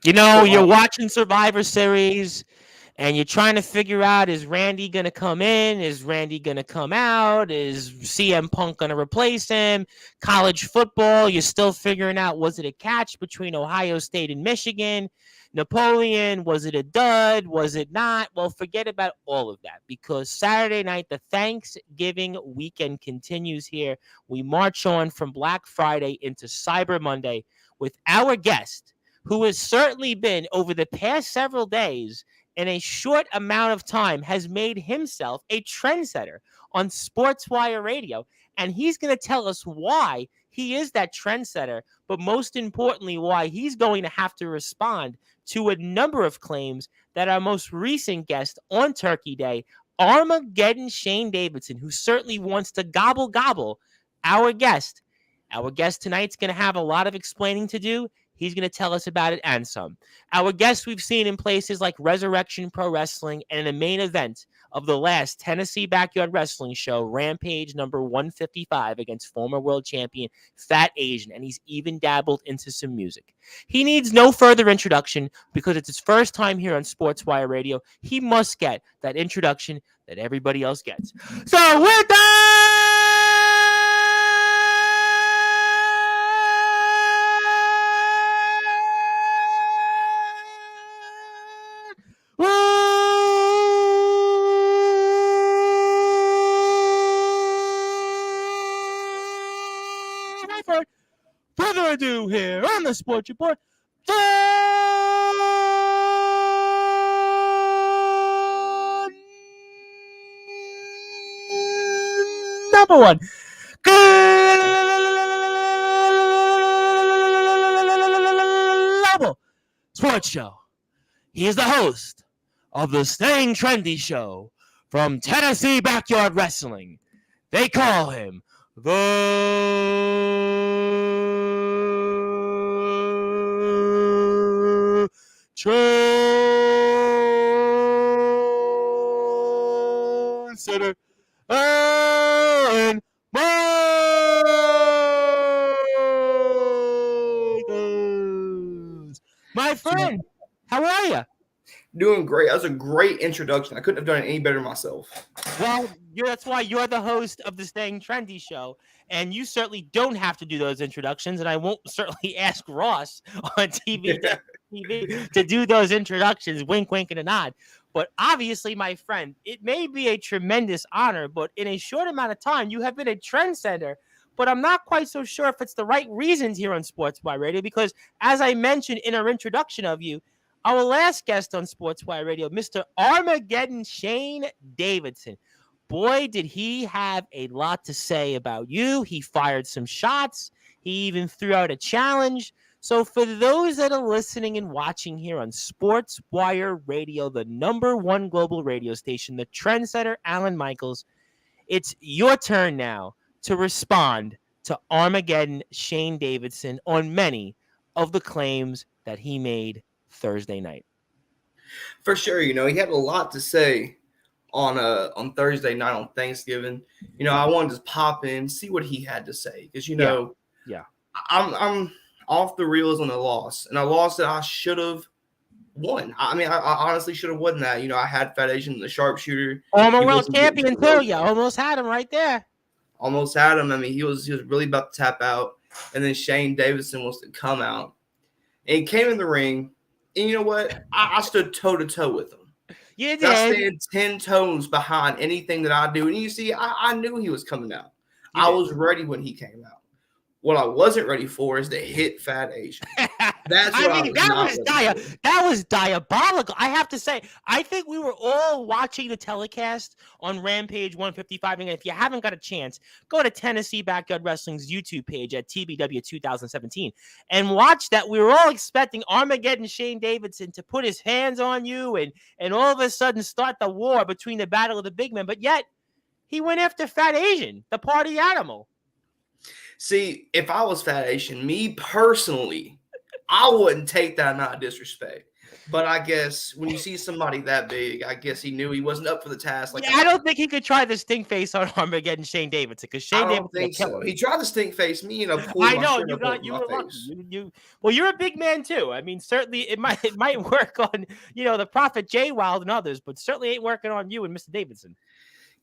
You know, So you're watching Survivor Series and you're trying to figure out, is Randy going to come in? Is Randy going to come out? Is CM Punk going to replace him? College football, you're still figuring out, was it a catch between Ohio State and Michigan? Napoleon, was it a dud? Was it not? Well, forget about all of that because Saturday night, the Thanksgiving weekend continues here. We march on from Black Friday into Cyber Monday with our guest, who has certainly been over the past several days in a short amount of time has made himself a trendsetter on Sportswire Radio. And he's going to tell us why he is that trendsetter, but most importantly, why he's going to have to respond to a number of claims that our most recent guest on Turkey Day, Armageddon Shane Davidson, who certainly wants to gobble our guest. Our guest tonight's going to have a lot of explaining to do. He's going to tell us about it and some. Our guests we've seen in places like Resurrection Pro Wrestling and in the main event of the last Tennessee Backyard Wrestling show, Rampage number 155 against former world champion Fat Asian, and he's even dabbled into some music. He needs no further introduction because it's his first time here on Sportswire Radio. He must get that introduction that everybody else gets. So with without further ado here on the Sports Report, the number one global sports show. He is the host of the Staying Trendy show from Tennessee Backyard Wrestling. They call him the Trendsetter and Mikaels. My friend, how are you? doing great. That was a great introduction. I couldn't have done it any better myself. Well, that's why you're the host of the Staying Trendy show, and you certainly don't have to do those introductions, and I won't certainly ask Ross on TV to do those introductions, wink, wink, and a nod. But obviously, my friend, it may be a tremendous honor, but in a short amount of time, you have been a trendsetter. But I'm not quite so sure if it's the right reasons here on Sports by Radio, because as I mentioned in our introduction of you, our last guest on Sportswire Radio, Mr. Armageddon Shane Davidson. Boy, did he have a lot to say about you. He fired some shots. He even threw out a challenge. So for those that are listening and watching here on Sportswire Radio, the number one global radio station, the trendsetter Alan Michaels, it's your turn now to respond to Armageddon Shane Davidson on many of the claims that he made Thursday night. For sure, he had a lot to say on Thursday night on Thanksgiving. I wanted to pop in, see what he had to say because Yeah. I'm off the reels on a loss, and a loss that I should have won. I mean, I honestly should have won that. I had Fat Asian, the sharpshooter. Former world champion too. You almost had him right there. Almost had him. I mean, he was really about to tap out, and then Shane Davidson wants to come out, and he came in the ring. And you know what? I stood toe to toe with him. You did. I stand 10 toes behind anything that I do. And you see, I knew he was coming out. I was ready when he came out. What I wasn't ready for is to hit Fat Asian. That's what that was diabolical. I have to say, I think we were all watching the telecast on Rampage 155. And if you haven't got a chance, go to Tennessee Backyard Wrestling's YouTube page at TBW 2017 and watch that. We were all expecting Armageddon Shane Davidson to put his hands on you and all of a sudden start the war between the Battle of the Big Men. But yet, he went after Fat Asian, the party animal. See, if I was Fat Asian, me personally, I wouldn't take that amount of disrespect. But I guess when you see somebody that big, I guess he knew he wasn't up for the task. Like Yeah, I don't think he could try the stink face on Armageddon Shane Davidson because I Shane don't Davidson will think kill so. him. He tried to stink face me and I pulled I my know shirt up over you my were lucky. face. Well, you're a big man too. I mean, certainly it might work on the Prophet Jay Wild and others, but certainly ain't working on you and Mr. Davidson.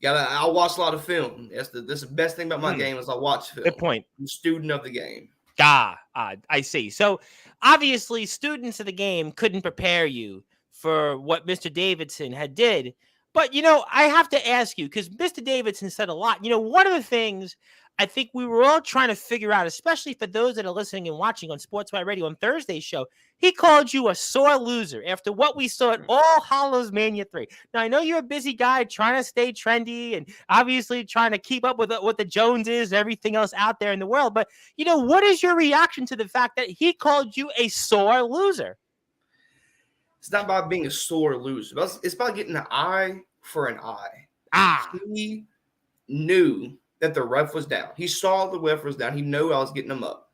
Yeah, I watch a lot of film. That's the best thing about my game is I watch film. Good point. I'm a student of the game. I see. So obviously, students of the game couldn't prepare you for what Mr. Davidson had did. But I have to ask you because Mr. Davidson said a lot. One of the things I think we were all trying to figure out, especially for those that are listening and watching on Sportswire Radio on Thursday's show, he called you a sore loser after what we saw at All Hallows Mania 3. Now, I know you're a busy guy trying to stay trendy and obviously trying to keep up with what the Joneses and everything else out there in the world. But, what is your reaction to the fact that he called you a sore loser? It's not about being a sore loser. It's about getting an eye for an eye. He knew that the ref was down. He saw the ref was down. He knew I was getting him up.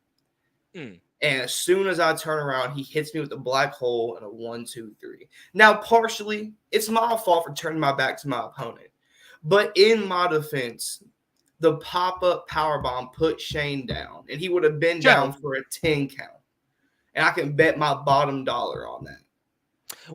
And as soon as I turn around, he hits me with a black hole and a 1, 2, 3. Now, partially, it's my fault for turning my back to my opponent. But in my defense, the pop-up powerbomb put Shane down, and he would have been down for a 10 count. And I can bet my bottom dollar on that.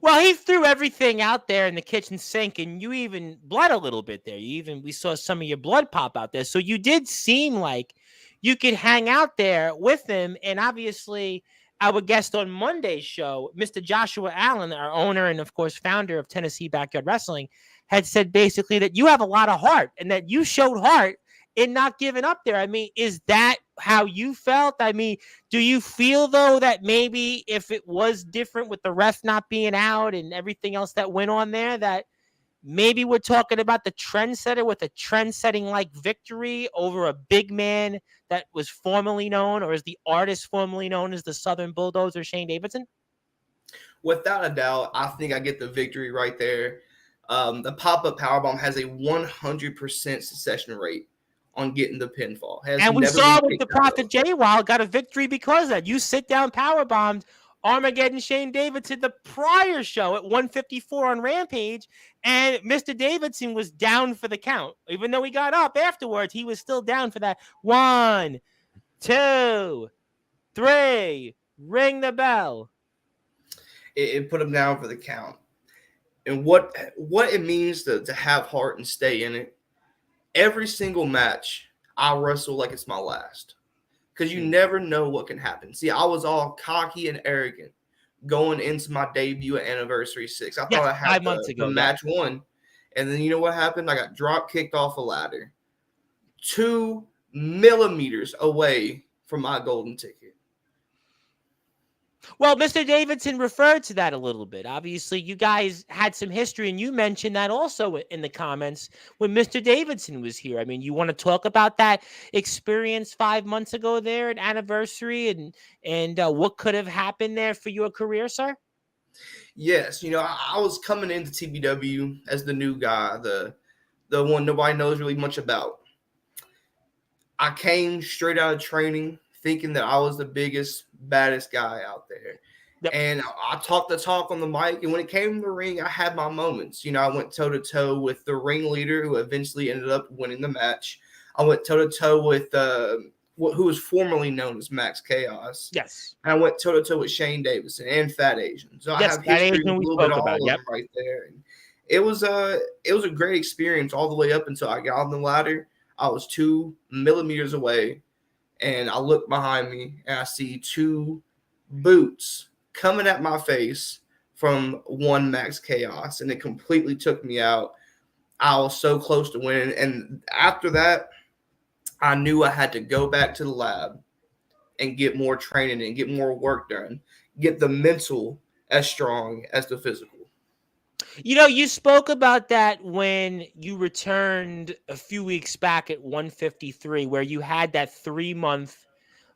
Well, he threw everything out there in the kitchen sink, and you even bled a little bit there. We saw some of your blood pop out there. So you did seem like you could hang out there with him. And obviously, our guest on Monday's show, Mr. Joshua Allen, our owner and, of course, founder of Tennessee Backyard Wrestling, had said basically that you have a lot of heart and that you showed heart in not giving up there. I mean, is that how you felt? I mean, do you feel, though, that maybe if it was different with the ref not being out and everything else that went on there, that maybe we're talking about the trendsetter with a trend-setting like victory over a big man that was formerly known, or is the artist formerly known as the Southern Bulldozer, Shane Davidson? Without a doubt, I think I get the victory right there. The pop-up powerbomb has a 100% succession rate on getting the pinfall. And we saw with the Prophet Jay Wild got a victory because of that. You sit down powerbombed Armageddon Shane Davidson the prior show at 154 on Rampage, and Mr. Davidson was down for the count. Even though he got up afterwards, he was still down for that. 1, 2, 3, ring the bell. It put him down for the count. And what it means to have heart and stay in it, every single match, I wrestle like it's my last. Because you never know what can happen. See, I was all cocky and arrogant going into my debut at Anniversary 6. I thought I had 5 months ago, the match won. And then you know what happened? I got drop kicked off a ladder 2 millimeters away from my golden ticket. Well, Mr. Davidson referred to that a little bit. Obviously, you guys had some history, and you mentioned that also in the comments when Mr. Davidson was here. I mean, you want to talk about that experience 5 months ago there at Anniversary and what could have happened there for your career, sir? Yes. I was coming into TBW as the new guy, the one nobody knows really much about. I came straight out of training thinking that I was the biggest, baddest guy out there. Yep. And I talked the talk on the mic. And when it came to the ring, I had my moments. I went toe-to-toe with the ringleader who eventually ended up winning the match. I went toe-to-toe with who was formerly known as Max Chaos. Yes. And I went toe-to-toe with Shane Davidson and Fat Asian. So yes, I have history with a little bit all of yep. them right there. And it was a great experience all the way up until I got on the ladder. I was 2 millimeters away. And I look behind me and I see 2 boots coming at my face from one Max Chaos. And it completely took me out. I was so close to winning. And after that, I knew I had to go back to the lab and get more training and get more work done. Get the mental as strong as the physical. You spoke about that when you returned a few weeks back at 153, where you had that 3-month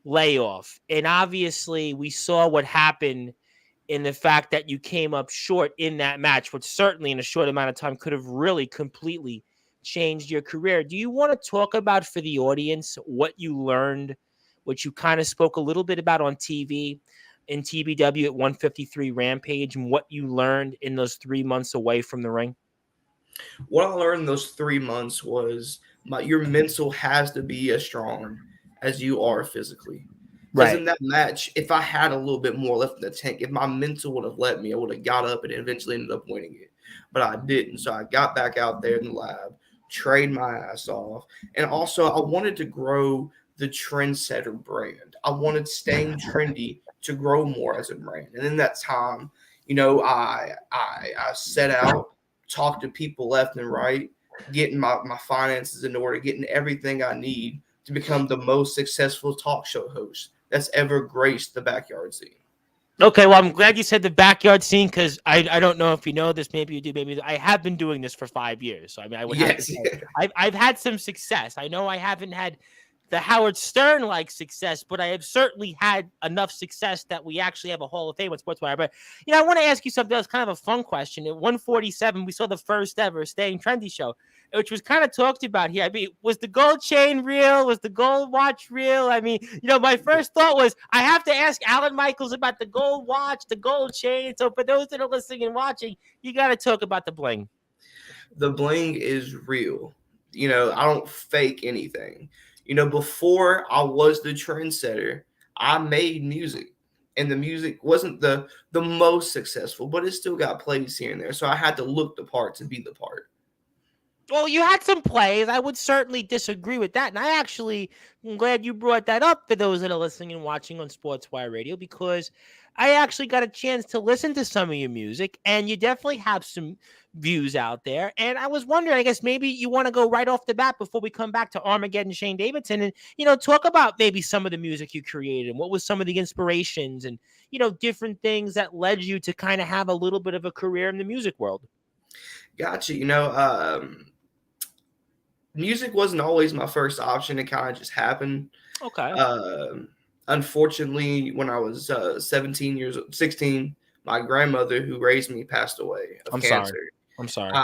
layoff. And obviously, we saw what happened in the fact that you came up short in that match, which certainly in a short amount of time could have really completely changed your career. Do you want to talk about for the audience what you learned, what you kind of spoke a little bit about on TV, in TBW at 153 Rampage and what you learned in those 3 months away from the ring? What I learned in those 3 months was your mental has to be as strong as you are physically. Because in that match, if I had a little bit more left in the tank, if my mental would have let me, I would have got up and eventually ended up winning it. But I didn't. So I got back out there in the lab, trained my ass off. And also, I wanted to grow the trendsetter brand. I wanted staying trendy to grow more as a brand. And in that time, I set out, talked to people left and right, getting my finances in order, getting everything I need to become the most successful talk show host that's ever graced the backyard scene. Okay, well, I'm glad you said the backyard scene because I don't know if you know this. Maybe you do. Maybe I have been doing this for 5 years. So I mean, I would have to Yes. say I've had some success. I know I haven't had the Howard Stern like success, but I have certainly had enough success that we actually have a Hall of Fame with Sportswire. But I want to ask you something that's kind of a fun question. At 147, we saw the first ever Staying Trendy show, which was kind of talked about here. I mean, was the gold chain real? Was the gold watch real? I mean, my first thought was I have to ask Alan Michaels about the gold watch, the gold chain. So for those that are listening and watching, you got to talk about the bling. The bling is real. I don't fake anything. Before I was the trendsetter, I made music. And the music wasn't the most successful, but it still got plays here and there. So I had to look the part to be the part. Well, you had some plays. I would certainly disagree with that. And I'm glad you brought that up for those that are listening and watching on Sportswire Radio, because I actually got a chance to listen to some of your music, and you definitely have some views out there. And I was wondering, I guess maybe you want to go right off the bat before we come back to Armageddon Shane Davidson and, talk about maybe some of the music you created and what was some of the inspirations and, different things that led you to kind of have a little bit of a career in the music world. Gotcha. Music wasn't always my first option. It kind of just happened. Okay. Unfortunately, when I was 16, my grandmother who raised me passed away of cancer. I'm sorry.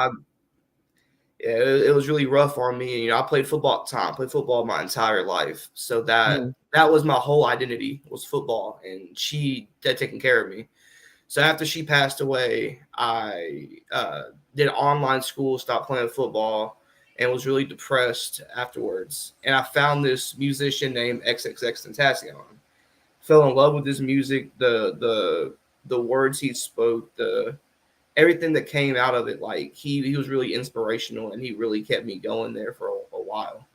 It was really rough on me. I played football at the time, played football my entire life. So that was my whole identity was football, and she had taken care of me. So after she passed away, I did online school, stopped playing football, and was really depressed afterwards. And I found this musician named XXXTentacion. Fell in love with his music, the words he spoke, everything that came out of it. Like he was really inspirational, and he really kept me going there for a while.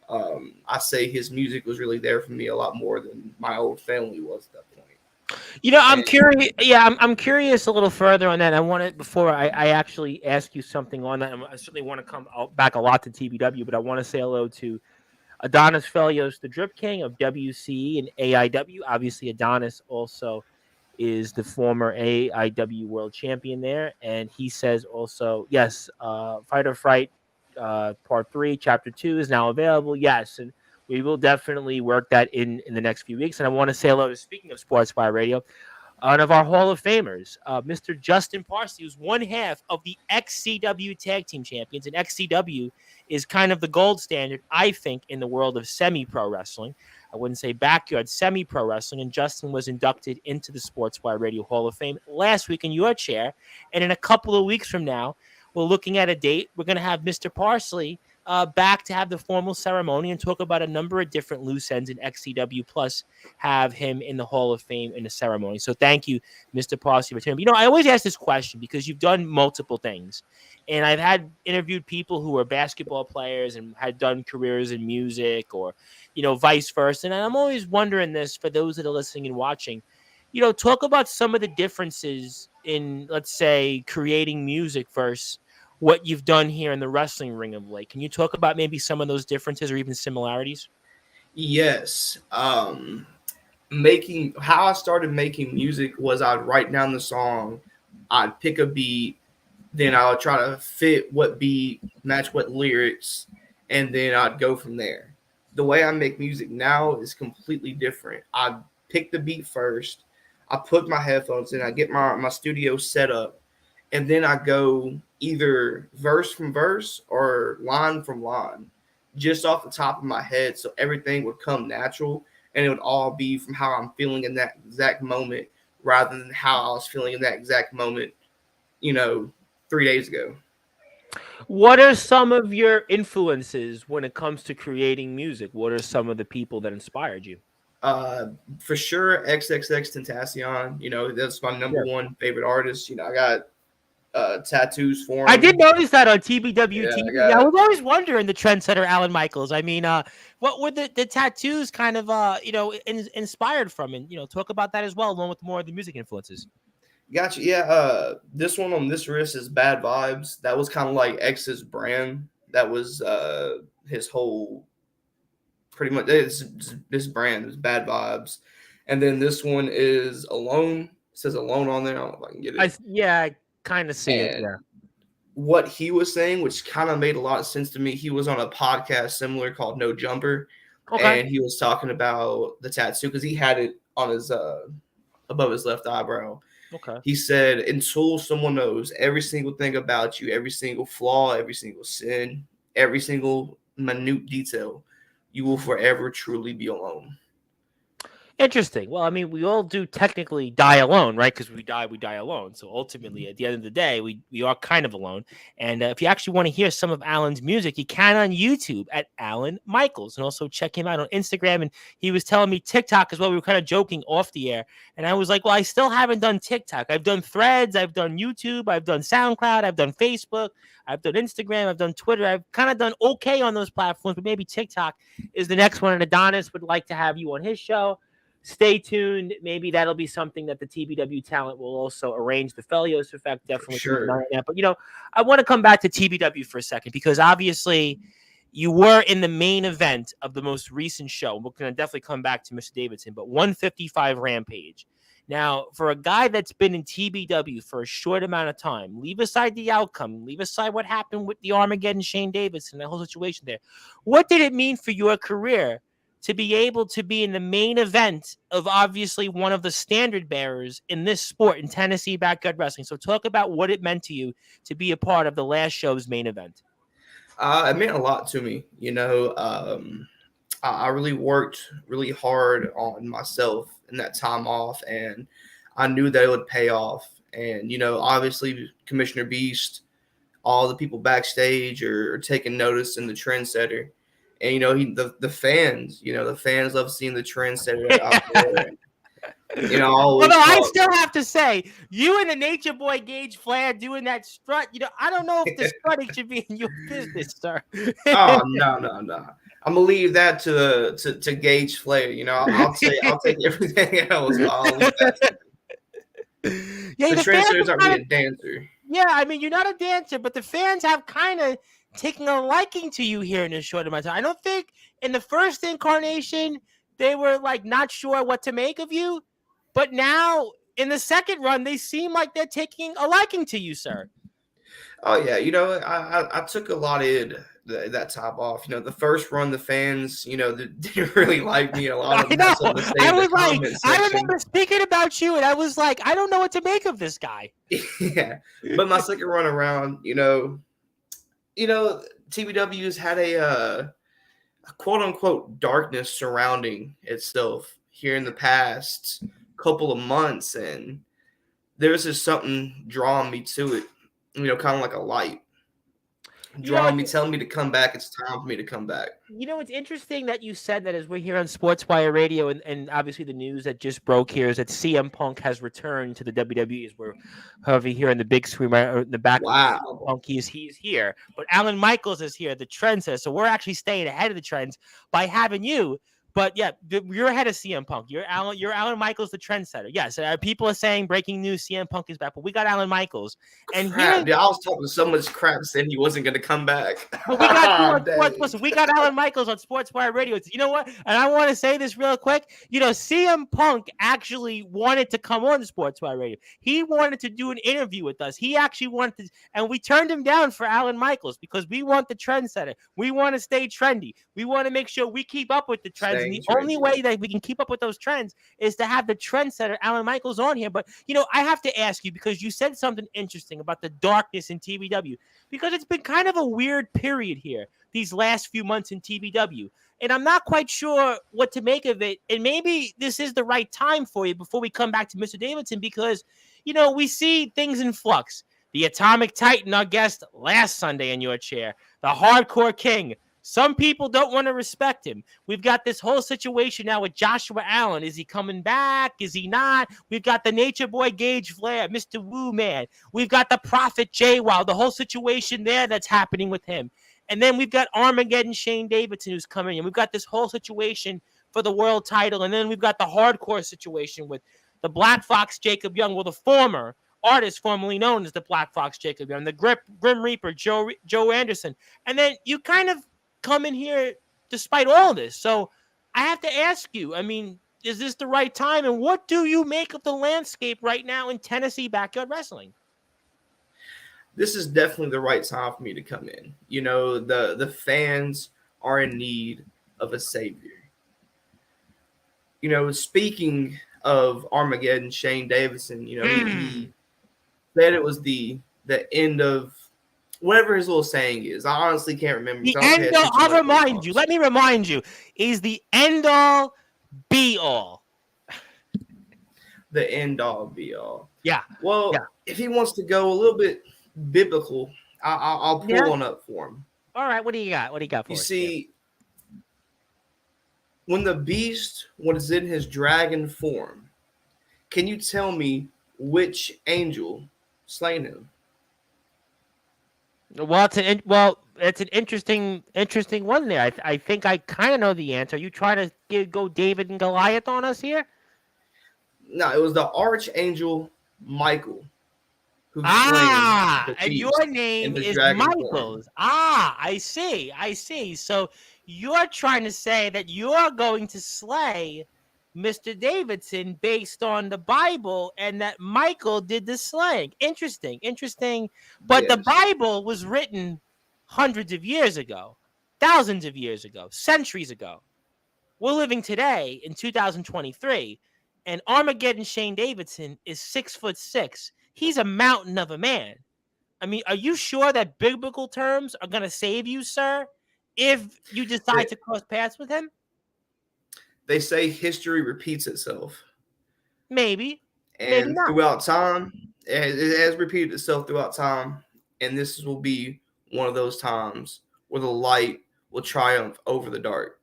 I say his music was really there for me a lot more than my old family was at that point. I'm curious. Yeah, I'm curious a little further on that. I want to, before I actually ask you something on that, I certainly want to come back a lot to TBW, but I want to say hello to Adonis Felios, the Drip King of WCE and AIW. Obviously, Adonis also is the former AIW World Champion there, and he says also, yes, Fight or Fright Part 3, Chapter 2 is now available. Yes, and we will definitely work that in the next few weeks. And I want to say hello to, speaking of Sportswire Radio, one of our Hall of Famers, Mr. Justin Parsley, who's one half of the XCW Tag Team Champions. And XCW is kind of the gold standard, I think, in the world of semi-pro wrestling. I wouldn't say backyard, semi-pro wrestling. And Justin was inducted into the Sportswire Radio Hall of Fame last week in your chair. And in a couple of weeks from now, we're looking at a date. We're going to have Mr. Parsley back to have the formal ceremony and talk about a number of different loose ends in XCW, plus have him in the Hall of Fame in the ceremony. So thank you, Mr. Parsley, for turning. I always ask this question because you've done multiple things. And I've interviewed people who are basketball players and had done careers in music or, vice versa. And I'm always wondering this for those that are listening and watching. Talk about some of the differences in, let's say, creating music versus what you've done here in the wrestling ring of late. Can you talk about maybe some of those differences or even similarities? Yes. How I started making music was I'd write down the song, I'd pick a beat, then I would try to fit what beat, match what lyrics, and then I'd go from there. The way I make music now is completely different. I pick the beat first, I put my headphones in, I get my studio set up, and then I go either verse from verse or line from line, just off the top of my head, so everything would come natural. and it would all be from how I'm feeling in that exact moment rather than how I was feeling in that exact moment, 3 days ago. What are some of your influences when it comes to creating music? What are some of the people that inspired you? For sure, XXX Tentacion. That's my number Sure. one favorite artist. I got tattoos for I him. did notice that on TBW Yeah, I TV. I got was always wondering the trendsetter Alan Michaels. I mean, what were the tattoos kind of inspired from? And talk about that as well, along with more of the music influences. Gotcha. Yeah. This one on this wrist is Bad Vibes. That was kind of like X's brand. That was his whole pretty much this brand is Bad Vibes. And then this one is Alone. It says Alone on there. I don't know if I can get it. I kind of see it. And Yeah. what he was saying, which kind of made a lot of sense to me, he was on a podcast similar called No Jumper. Okay. And he was talking about the tattoo because he had it on his above his left eyebrow. Okay. He said, until someone knows every single thing about you, every single flaw, every single sin, every single minute detail, you will forever truly be alone. Interesting. Well, I mean, we all do technically die alone, right? Because we die alone. So ultimately, at the end of the day, we are kind of alone. And if you actually want to hear some of Alan's music, you can on YouTube at Alan Michaels, and also check him out on Instagram. And he was telling me TikTok as well. We were kind of joking off the air, and I was like, "Well, I still haven't done TikTok. I've done Threads, I've done YouTube, I've done SoundCloud, I've done Facebook, I've done Instagram, I've done Twitter. I've kind of done okay on those platforms, but maybe TikTok is the next one. And Adonis would like to have you on his show." Stay tuned. Maybe that'll be something that the TBW talent will also arrange. The Felios effect definitely keep an eye on that. But I want to come back to TBW for a second because obviously you were in the main event of the most recent show. We're going to definitely come back to Mr. Davidson, but 155 Rampage. Now, for a guy that's been in TBW for a short amount of time, leave aside the outcome, leave aside what happened with the Armageddon Shane Davidson, that whole situation there. What did it mean for your career to be able to be in the main event of obviously one of the standard bearers in this sport in Tennessee backyard wrestling? So talk about what it meant to you to be a part of the last show's main event. It meant a lot to me. I really worked really hard on myself in that time off, and I knew that it would pay off. And, obviously Commissioner Beast, all the people backstage are taking notice in the trendsetter. And the fans, the fans love seeing the trendsetter out there. Although I still have to say, you and the Nature Boy Gage Flair doing that strut, I don't know if the strutting should be in your business, sir. Oh no. I'm gonna leave that to Gage Flair. I'll take everything else, but I'll leave that to him. Yeah, the trendsetter's not really a dancer. Yeah, I mean, you're not a dancer, but the fans have kind of taking a liking to you here in a short amount of time. I don't think in the first incarnation they were like not sure what to make of you, but now in the second run they seem like they're taking a liking to you, sir. Oh yeah, I took a lot in that time off. The first run, the fans, didn't really like me. A lot of them had something to say in the comment section. I remember speaking about you, and I was like, I don't know what to make of this guy. Yeah, but my second run around, TBW's had a quote unquote darkness surrounding itself here in the past couple of months, and there's just something drawing me to it, kind of like a light drawing me, telling me to come back. It's time for me to come back. It's interesting that you said that as we're here on Sportswire Radio, and obviously the news that just broke here is that CM Punk has returned to the WWE. As we're however here in the big screen right in the back. Wow. Punk, he's here, but Alan Michaels is here, the trendsetter. So we're actually staying ahead of the trends by having you. But yeah, you're ahead of CM Punk. You're Alan Michaels, the trendsetter. Yes, people are saying breaking news: CM Punk is back, but we got Alan Michaels. And I was talking so much crap saying he wasn't going to come back. But we got listen, we got Alan Michaels on Sportswire Radio. You know what? And I want to say this real quick. CM Punk actually wanted to come on the Sportswire Radio. He wanted to do an interview with us. He actually wanted to, and we turned him down for Alan Michaels because we want the trendsetter. We want to stay trendy. We want to make sure we keep up with the trends. And the only way that we can keep up with those trends is to have the trendsetter Alan Michaels on here. But I have to ask you, because you said something interesting about the darkness in TBW, because it's been kind of a weird period here these last few months in TBW. and I'm not quite sure what to make of it. And maybe this is the right time for you before we come back to Mr. Davidson, because, we see things in flux. The Atomic Titan, our guest last Sunday in your chair, the Hardcore King. Some people don't want to respect him. We've got this whole situation now with Joshua Allen. Is he coming back? Is he not? We've got the Nature Boy Gage Flair, Mr. Woo Man. We've got the Prophet J Wow, the whole situation there that's happening with him. And then we've got Armageddon Shane Davidson who's coming in. We've got this whole situation for the world title. And then we've got the hardcore situation with the Black Fox Jacob Young, well, the former artist formerly known as the Black Fox Jacob Young, the Grim Reaper Joe Anderson. And then you kind of come in here despite all this. So I have to ask you, I mean, is this the right time? And what do you make of the landscape right now in Tennessee backyard wrestling? This is definitely the right time for me to come in. The fans are in need of a savior. Speaking of Armageddon, Shane Davidson, he said it was the end of whatever his little saying is. I honestly can't remember. The end all, I'll remind you. Let me remind you. Is the end all be all. The end all be all. Yeah. Well, if he wants to go a little bit biblical, I'll pull one up for him. All right. What do you got? What do you got for us? You see, when the beast was in his dragon form, can you tell me which angel slain him? Well, it's an interesting one there. I think I kind of know the answer. Are you trying to go David and Goliath on us here? No, it was the archangel Michael. And your name is Mikaels. I see. So you're trying to say that you're going to slay Mr. Davidson based on the Bible, and that Michael did the slaying. Interesting. But yes. The Bible was written hundreds of years ago, thousands of years ago, centuries ago. We're living today in 2023, and Armageddon Shane Davidson is 6'6". He's a mountain of a man. I mean, are you sure that biblical terms are going to save you, sir, if you decide to cross paths with him? They say history repeats itself. Maybe. And maybe not. Throughout time, it has repeated itself throughout time. And this will be one of those times where the light will triumph over the dark.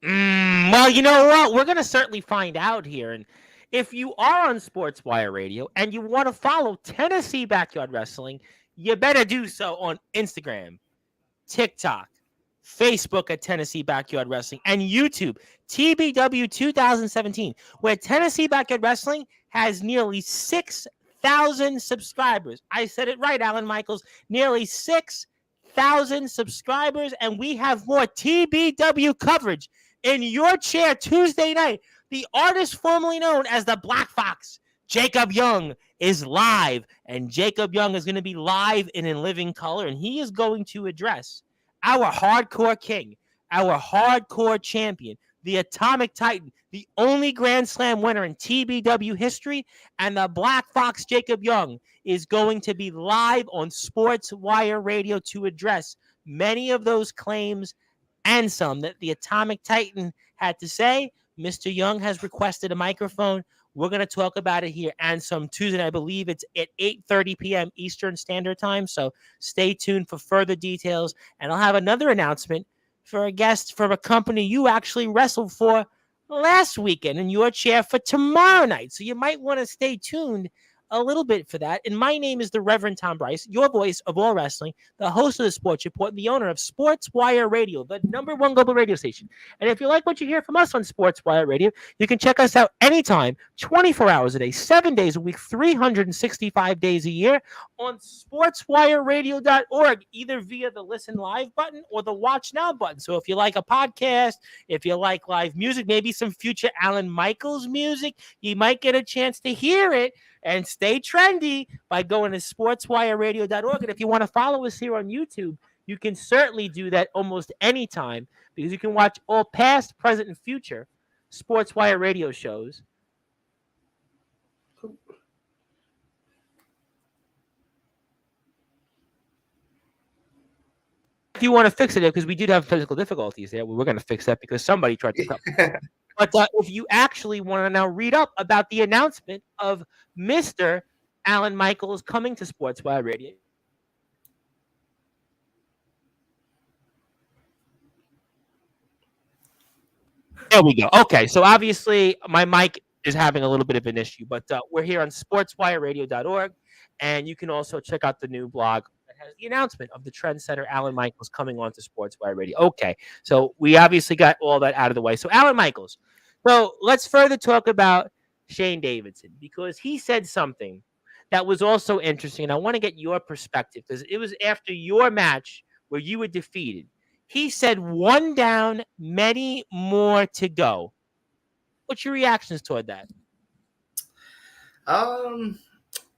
Well, you know what? We're going to certainly find out here. And if you are on Sportswire Radio and you want to follow Tennessee Backyard Wrestling, you better do so on Instagram, TikTok, Facebook at Tennessee Backyard Wrestling, and YouTube, TBW 2017, where Tennessee Backyard Wrestling has nearly 6,000 subscribers. I said it right, Alan Michaels, nearly 6,000 subscribers, and we have more TBW coverage in your chair Tuesday night. The artist formerly known as the Black Fox, Jacob Young, is live, and Jacob Young is going to be live and in living color, and he is going to address our hardcore king, our hardcore champion, the Atomic Titan, the only Grand Slam winner in TBW history, and the Black Fox Jacob Young is going to be live on Sportswire Radio to address many of those claims and some that the Atomic Titan had to say. Mr. Young has requested a microphone. We're going to talk about it here and some Tuesday. I believe it's at 8:30 p.m. Eastern Standard Time. So stay tuned for further details. And I'll have another announcement for a guest from a company you actually wrestled for last weekend in your chair for tomorrow night. So you might want to stay tuned a little bit for that. And my name is the Reverend Tom Bryce, your voice of all wrestling, the host of the Sports Report, and the owner of Sportswire Radio, the #1 global radio station. And if you like what you hear from us on Sportswire Radio, you can check us out anytime, 24 hours a day, 7 days a week, 365 days a year on sportswireradio.org, either via the Listen Live button or the Watch Now button. So if you like a podcast, if you like live music, maybe some future Alan Michaels music, you might get a chance to hear it and stay trendy by going to sportswireradio.org. And if you want to follow us here on YouTube, you can certainly do that almost any time, because you can watch all past, present, and future Sportswire Radio shows. if you want to fix it, because we did have physical difficulties there, we're going to fix that because somebody tried to come. But if you actually want to now read up about the announcement of Mr. Alan Mikaels coming to Sportswire Radio. There we go. Okay, so obviously my mic is having a little bit of an issue, but we're here on sportswireradio.org, and you can also check out the new blog that has the announcement of the trendsetter Alan Mikaels coming on to Sportswire Radio. Okay, so we obviously got all that out of the way. So Alan Mikaels. So let's further talk about Shane Davidson, because he said something that was also interesting, and I want to get your perspective because it was after your match where you were defeated. He said, one down, many more to go. What's your reactions toward that?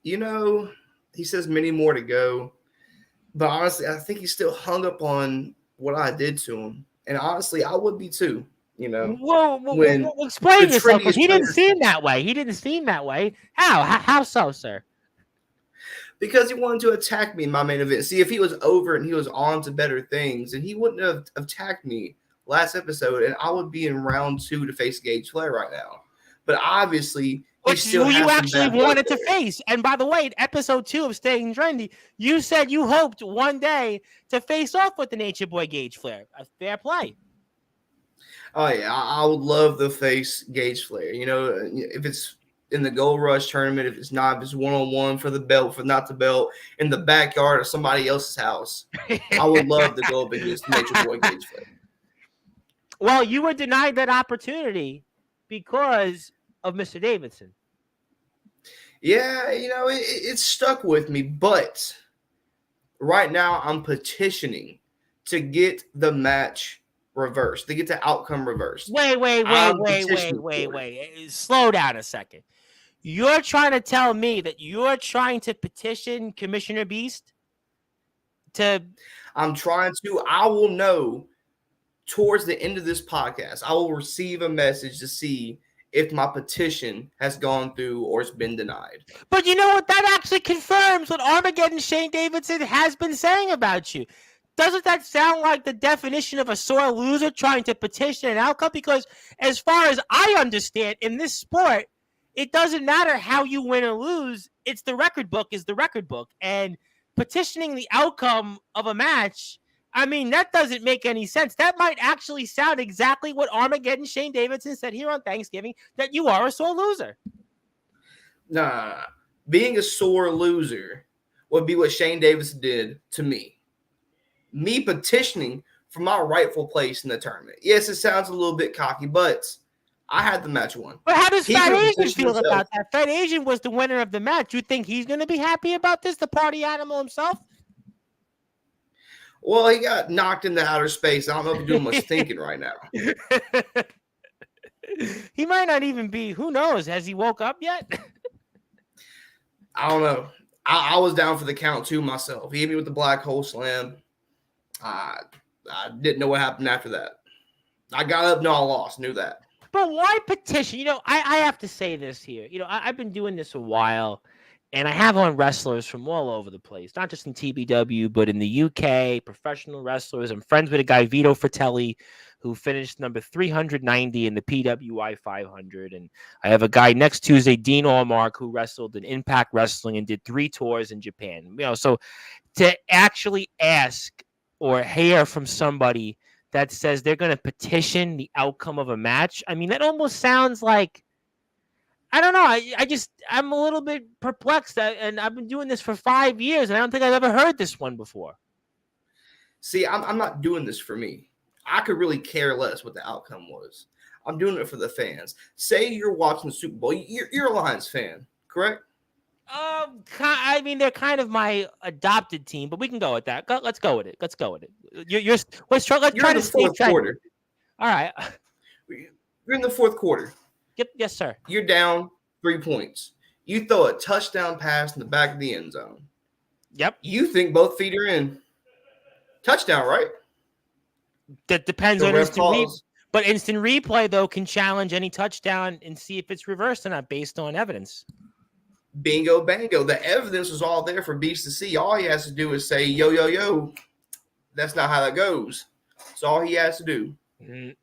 He says many more to go. But honestly, I think he's still hung up on what I did to him. And honestly, I would be too. Well, explain yourself, because he didn't seem that way. He didn't seem that way. How so, sir? Because he wanted to attack me in my main event. See, if he was over and he was on to better things, and he wouldn't have attacked me last episode, and I would be in round 2 to face Gage Flair right now. But obviously, who you actually wanted to face. And by the way, in episode 2 of Staying Trendy, you said you hoped one day to face off with the Nature Boy Gage Flair. A fair play. Oh, yeah. I would love to face Gage Flair. If it's in the Gold Rush tournament, if it's not, if it's one-on-one for the belt, for not the belt, in the backyard of somebody else's house, I would love to go up against Nature Boy Gage Flair. Well, you were denied that opportunity because of Mr. Davidson. Yeah, it stuck with me, but right now I'm petitioning to get the match reversed, to get the outcome reversed. Wait. Slow down a second. You're trying to tell me that you're trying to petition Commissioner Beast to... I'm trying to. I will know towards the end of this podcast. I will receive a message to see if my petition has gone through or it's been denied. But you know what? That actually confirms what Armageddon Shane Davidson has been saying about you. Doesn't that sound like the definition of a sore loser trying to petition an outcome? Because as far as I understand, in this sport, it doesn't matter how you win or lose. It's the record book is the record book. And petitioning the outcome of a match, I mean, that doesn't make any sense. That might actually sound exactly what Armageddon Shane Davidson said here on Thanksgiving, that you are a sore loser. Nah, being a sore loser would be what Shane Davidson did to me. Me petitioning for my rightful place in the tournament. Yes, it sounds a little bit cocky, but I had the match won. But how does Fat Asian feel about that? Fat Asian was the winner of the match. You think he's going to be happy about this, the party animal himself? Well, he got knocked into outer space. I don't know if he's doing much thinking right now. He might not even be. Who knows? Has he woke up yet? I don't know. I was down for the count too myself. He hit me with the black hole slam. I didn't know what happened after that. I got up, no, I lost. Knew that. But why petition? I have to say this here. I've been doing this a while, and I have on wrestlers from all over the place, not just in TBW, but in the UK, professional wrestlers. I'm friends with a guy, Vito Fratelli, who finished number 390 in the PWI 500. And I have a guy next Tuesday, Dean Allmark, who wrestled in Impact Wrestling and did 3 tours in Japan. So to actually ask or hear from somebody that says they're going to petition the outcome of a match, I mean, that almost sounds like, I don't know. I'm a little bit perplexed, and I've been doing this for 5 years, and I don't think I've ever heard this one before. See, I'm not doing this for me. I could really care less what the outcome was. I'm doing it for the fans. Say you're watching the Super Bowl. You're a Lions fan, correct? I mean, they're kind of my adopted team, but we can go with that. Let's go with it. Let's try to stay quarter. All right. You're in the fourth quarter. Yes, sir. You're down 3 points. You throw a touchdown pass in the back of the end zone. Yep. You think both feet are in. Touchdown, right? That depends on instant replay. But instant replay, though, can challenge any touchdown and see if it's reversed or not based on evidence. Bingo, bango. The evidence was all there for Beast to see. All he has to do is say, yo, that's not how that goes. That's all he has to do.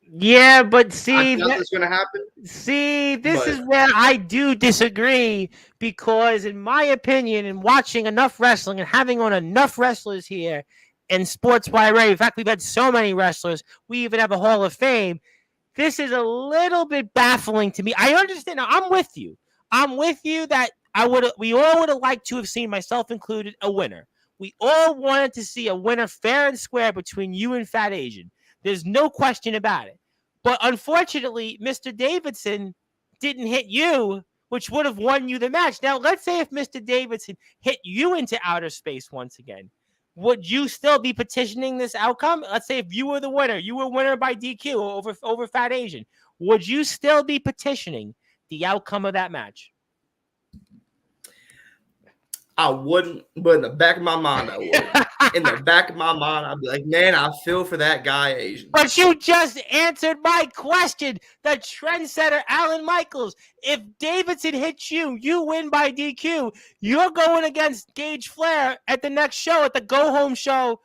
Yeah, but I see, doubt that's going to happen. this is where I do disagree because, in my opinion, in watching enough wrestling and having on enough wrestlers here in Sportzwire, in fact, we've had so many wrestlers, we even have a Hall of Fame. This is a little bit baffling to me. I understand. Now, I'm with you. I'm with you that we all would have liked to have seen, myself included, a winner. We all wanted to see a winner fair and square between you and Fat Asian. There's no question about it. But unfortunately, Mr. Davidson didn't hit you, which would have won you the match. Now, let's say if Mr. Davidson hit you into outer space once again, would you still be petitioning this outcome? Let's say if you were the winner, you were winner by DQ over Fat Asian, would you still be petitioning the outcome of that match? I wouldn't, but in the back of my mind, I would. In the back of my mind, I'd be like, man, I feel for that guy, Asian. But you just answered my question. The trendsetter, Alan Mikaels. If Davidson hits you, you win by DQ. You're going against Gage Flair at the next show, at the go-home show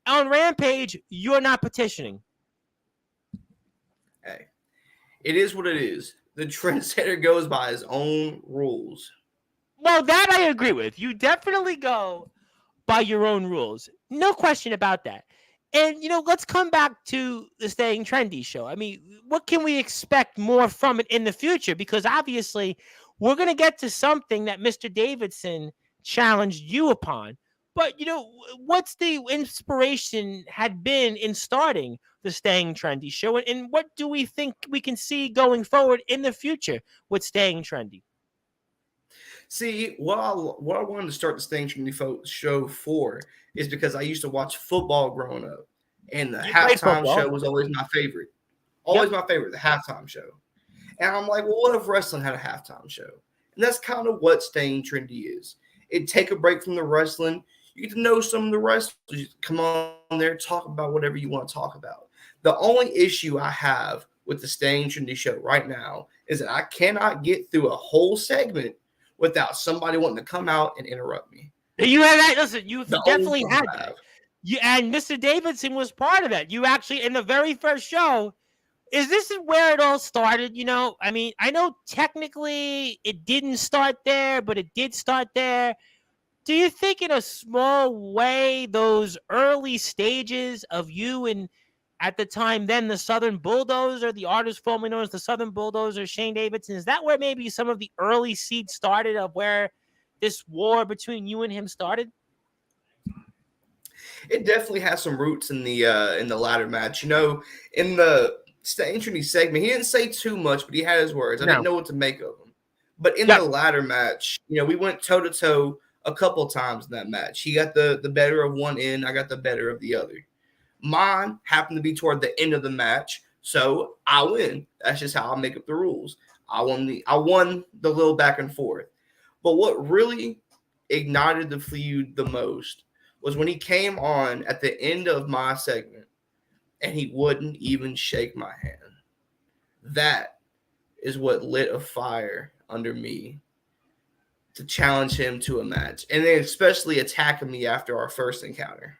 on Rampage. You're not petitioning. Hey, it is what it is. The trendsetter goes by his own rules. Well, that I agree with. You definitely go by your own rules. No question about that. And, let's come back to the Staying Trendy show. I mean, what can we expect more from it in the future? Because obviously, we're going to get to something that Mr. Davidson challenged you upon. But, what's the inspiration had been in starting the Staying Trendy show? And what do we think we can see going forward in the future with Staying Trendy? See, what I wanted to start the Staying Trendy show for is because I used to watch football growing up, and the halftime show was always my favorite. Always my favorite, the halftime show. And I'm like, well, what if wrestling had a halftime show? And that's kind of what Staying Trendy is. It'd take a break from the wrestling. You get to know some of the wrestlers. You come on there, talk about whatever you want to talk about. The only issue I have with the Staying Trendy show right now is that I cannot get through a whole segment without somebody wanting to come out and interrupt me. You had that. Listen, you definitely had that. And Mr. Davidson was part of that. You actually, in the very first show, this is where it all started? I mean, I know technically it didn't start there, but it did start there. Do you think in a small way those early stages of you and at the time then the Southern Bulldozer, the artist formerly known as the Southern Bulldozer, Shane Davidson, is that where maybe some of the early seeds started of where this war between you and him started? It definitely has some roots in the ladder match. In the Staying Trendy segment, he didn't say too much, but he had his words. I didn't know what to make of them. But in the ladder match, we went toe-to-toe a couple times in that match. He got the better of one end. I got the better of the other. Mine happened to be toward the end of the match, so I win. That's just how I make up the rules. I won the little back and forth. But what really ignited the feud the most was when he came on at the end of my segment and he wouldn't even shake my hand. That is what lit a fire under me to challenge him to a match, and then especially attacking me after our first encounter.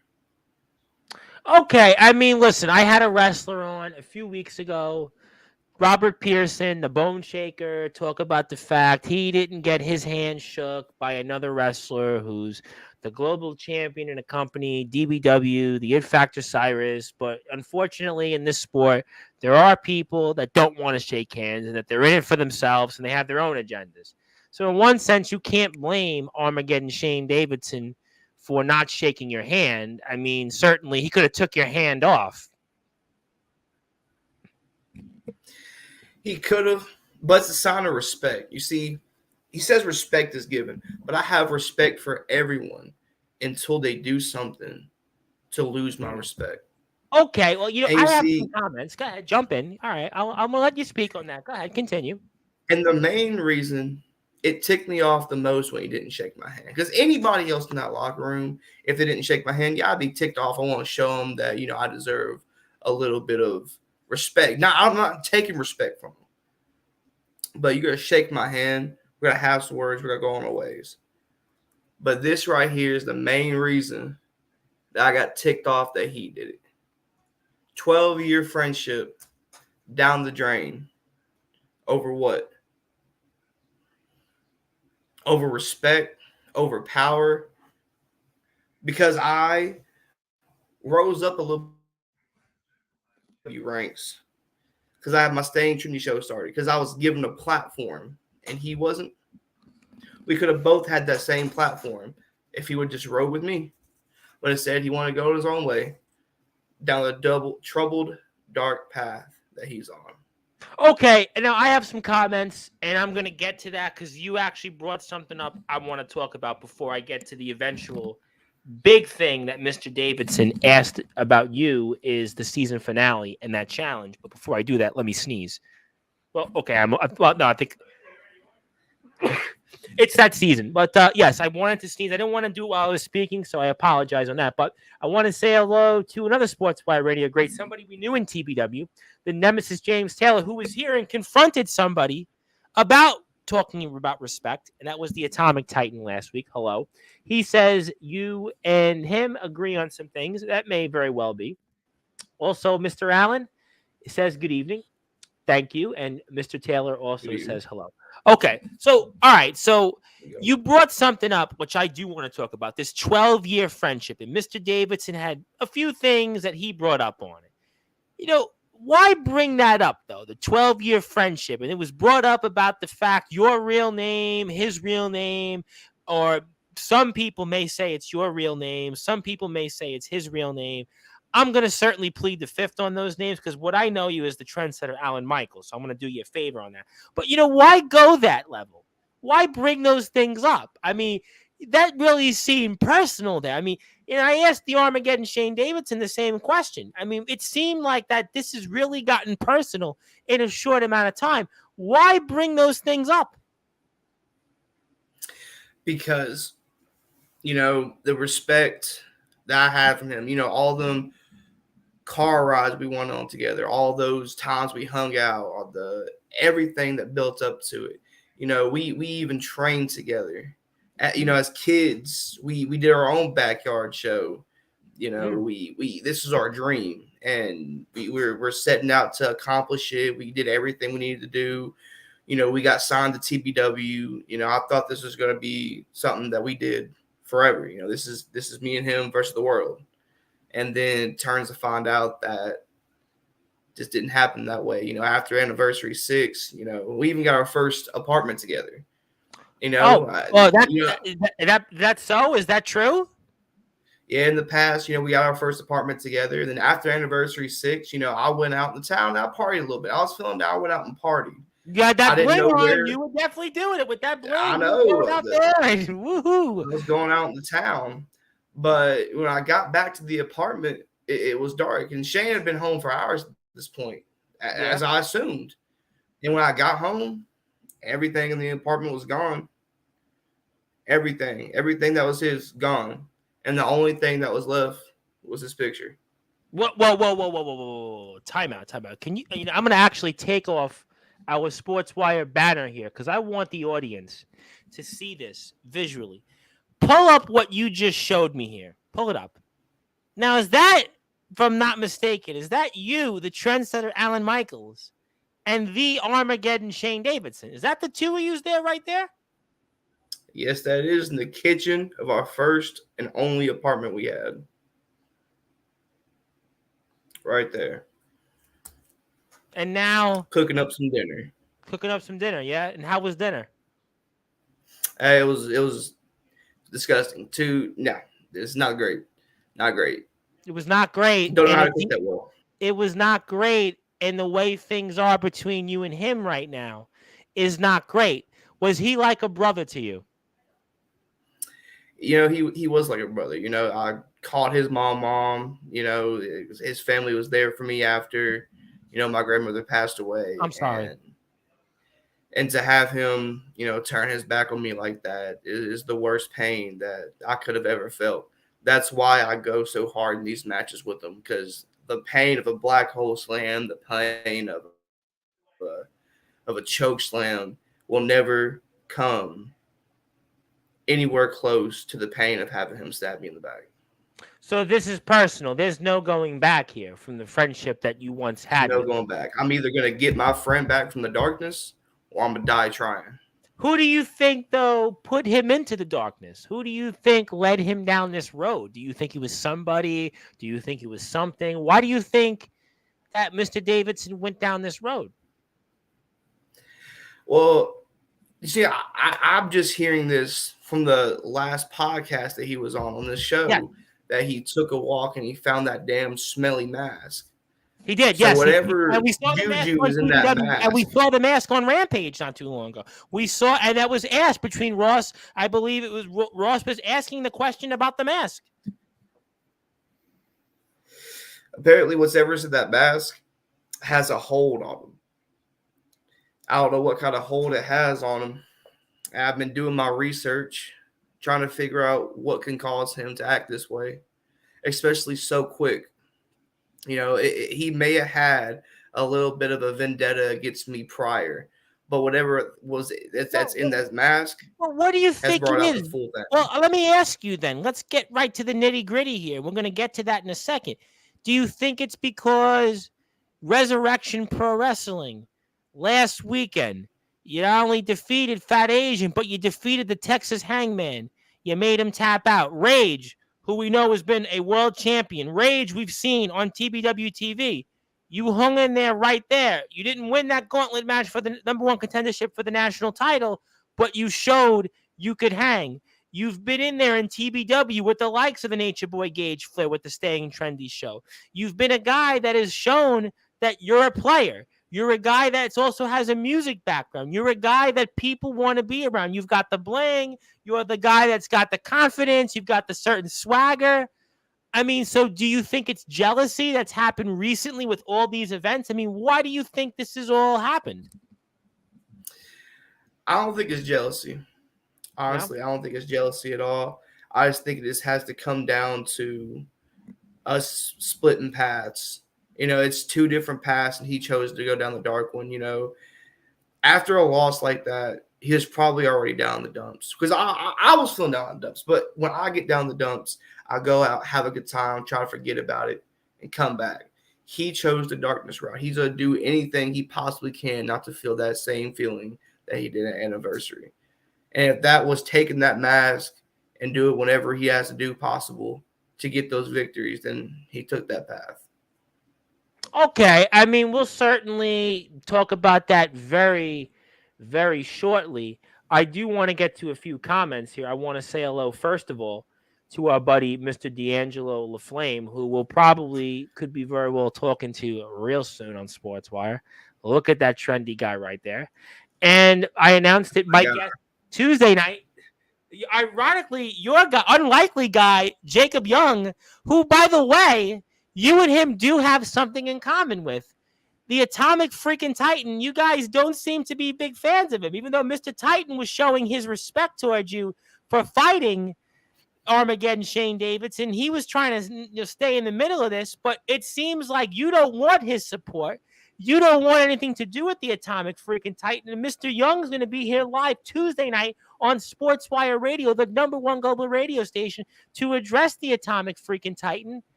Okay, I mean, listen, I had a wrestler on a few weeks ago, Robert Pearson, the Bone Shaker, talk about the fact he didn't get his hand shook by another wrestler who's the global champion in a company, DBW, the It Factor Cyrus. But unfortunately, in this sport, there are people that don't want to shake hands and that they're in it for themselves and they have their own agendas. So in one sense, you can't blame Armageddon Shane Davidson for not shaking your hand. I mean, certainly he could have took your hand off. He could have, but it's a sign of respect. You see, he says respect is given, but I have respect for everyone until they do something to lose my respect. Okay, well, I have some comments. Go ahead, jump in. All right, I'm going to let you speak on that. Go ahead, continue. And the main reason it ticked me off the most when he didn't shake my hand, because anybody else in that locker room, if they didn't shake my hand, I'd be ticked off. I want to show them that, I deserve a little bit of respect. Now, I'm not taking respect from them, but you're going to shake my hand. We're going to have some words. We're going to go on our ways. But this right here is the main reason that I got ticked off that he did it. 12-year friendship down the drain. Over what? Over respect, over power. Because I rose up a little ranks. Because I had my Staying Trinity show started. Because I was given a platform. And he wasn't. We could have both had that same platform if he would just rode with me. But instead, he wanted to go his own way down the troubled, dark path that he's on. Okay, now I have some comments, and I'm going to get to that because you actually brought something up I want to talk about before I get to the eventual big thing that Mr. Davidson asked about you is the season finale and that challenge. But before I do that, let me sneeze. Well, okay, I think it's that season. But yes, I wanted to sneeze. I didn't want to do it while I was speaking, so I apologize on that. But I want to say hello to another Sportswire radio great, somebody we knew in TBW, the Nemesis James Taylor, who was here and confronted somebody about talking about respect, and that was the Atomic Titan last week. Hello. He says you and him agree on some things. That may very well be. Also, Mr. Allen says good evening. Thank you. And Mr. Taylor also says hello. Okay. So, all right. So you brought something up, which I do want to talk about, this 12-year friendship. And Mr. Davidson had a few things that he brought up on it. You know, why bring that up, though, the 12-year friendship? And it was brought up about the fact your real name, his real name, or some people may say it's your real name. Some people may say it's his real name. I'm going to certainly plead the fifth on those names because what I know you is the trendsetter Alan Mikaels. So I'm going to do you a favor on that. But, why go that level? Why bring those things up? I mean, that really seemed personal there. I mean, I asked the Armageddon Shane Davidson the same question. I mean, it seemed like that this has really gotten personal in a short amount of time. Why bring those things up? Because, the respect that I had from him, all them car rides we went on together, all those times we hung out, all everything that built up to it. We even trained together. As kids, we did our own backyard show. We this is our dream, and we're setting out to accomplish it. We did everything we needed to do. We got signed to TBW. I thought this was going to be something that we did forever. This is me and him versus the world. And then turns to find out that just didn't happen that way. After anniversary 6, we even got our first apartment together. That's so? Is that true? Yeah, in the past, we got our first apartment together. And then after anniversary 6, I went out in the town. I partied a little bit. I was feeling down. I went out and partied. Yeah, that bling on. You were definitely doing it with that bling. I know. Out there. Woohoo. I was going out in the town. But when I got back to the apartment, it was dark. And Shane had been home for hours at this point, as I assumed. And when I got home, everything in the apartment was gone. Everything that was his, gone. And the only thing that was left was his picture. Whoa. Time out. Can you I'm going to actually take off our Sportswire banner here because I want the audience to see this visually. Pull up what you just showed me here. Pull it up. Now, is that, if I'm not mistaken, is that you, the trendsetter Alan Mikaels, and the Armageddon Shane Davidson? Is that the two of you there right there? Yes, that is in the kitchen of our first and only apartment we had. Right there. And now cooking up some dinner. Yeah. And how was dinner? It was disgusting. No, it's not great. Not great. It was not great. Don't know how to cook that well. It was not great, and the way things are between you and him right now is not great. Was he like a brother to you? He was like a brother. I called his mom. His family was there for me after, my grandmother passed away. I'm sorry. And to have him, turn his back on me like that is the worst pain that I could have ever felt. That's why I go so hard in these matches with him, because the pain of a black hole slam, the pain of a choke slam will never come anywhere close to the pain of having him stab me in the back. So this is personal. There's no going back here from the friendship that you once There's had no with going him. back. I'm either gonna get my friend back from the darkness, or I'm gonna die trying. Who do you think, though, put him into the darkness? Who do you think led him down this road? Do you think he was somebody? Do you think he was something? Why do you think that Mr. Davidson went down this road? Well, you see, I'm just hearing this from the last podcast that he was on this Yeah, show, that he took a walk and he found that damn smelly mask. he did. So Yes, and whatever we saw the mask juju on is in that TBW, and we mask, saw the mask on Rampage not too long ago. We saw, and that was asked between Ross. I believe it was Ross was asking the question about the mask. apparently whatever's in that mask has a hold on him. I don't know what kind of hold it has on him. I've been doing my research, trying to figure out what can cause him to act this way, especially so quick. He may have had a little bit of a vendetta against me prior, but whatever it was that's in that mask Well, what do you has think brought it out the is? full thing. Well, let me ask you then. Let's get right to the nitty gritty here. We're going to get to that in a second. Do you think it's because Resurrection Pro Wrestling last weekend, you not only defeated Fat Asian, but you defeated the Texas Hangman? You made him tap out. Rage, who we know has been a world champion. Rage, we've seen on TBW TV. You hung in there right there. You didn't win that gauntlet match for the number one contendership for the national title, but you showed you could hang. You've been in there in TBW with the likes of the Nature Boy Gage Flair with the Staying Trendy show. You've been a guy that has shown that you're a player. You're a guy that also has a music background. You're a guy that people want to be around. You've got the bling. You're the guy that's got the confidence. You've got the certain swagger. I mean, so do you think it's jealousy that's happened recently with all these events? I mean, why do you think this has all happened? I don't think it's jealousy. Honestly, I don't think it's jealousy at all. I just think this has to come down to us splitting paths. It's two different paths, and he chose to go down the dark one. After a loss like that, he was probably already down in the dumps, because I was feeling down in the dumps. But when I get down in the dumps, I go out, have a good time, try to forget about it, and come back. He chose the darkness route. He's going to do anything he possibly can not to feel that same feeling that he did at Anniversary. And if that was taking that mask and do it whenever he has to do possible to get those victories, then he took that path. Okay. I mean, we'll certainly talk about that very, very shortly. I do want to get to a few comments here. I want to say hello, first of all, to our buddy, Mr. D'Angelo LaFlame, who could be very well talking to real soon on Sportswire. Look at that trendy guy right there. And I announced it might get Tuesday night. Ironically, your guy, unlikely guy, Jacob Young, who, by the way, you and him do have something in common with. The Atomic freaking Titan, you guys don't seem to be big fans of him, even though Mr. Titan was showing his respect towards you for fighting Armageddon Shane Davidson. He was trying to stay in the middle of this, but it seems like you don't want his support. You don't want anything to do with the Atomic freaking Titan. And Mr. Young's going to be here live Tuesday night on Sportswire Radio, the number one global radio station, to address the Atomic freaking Titan.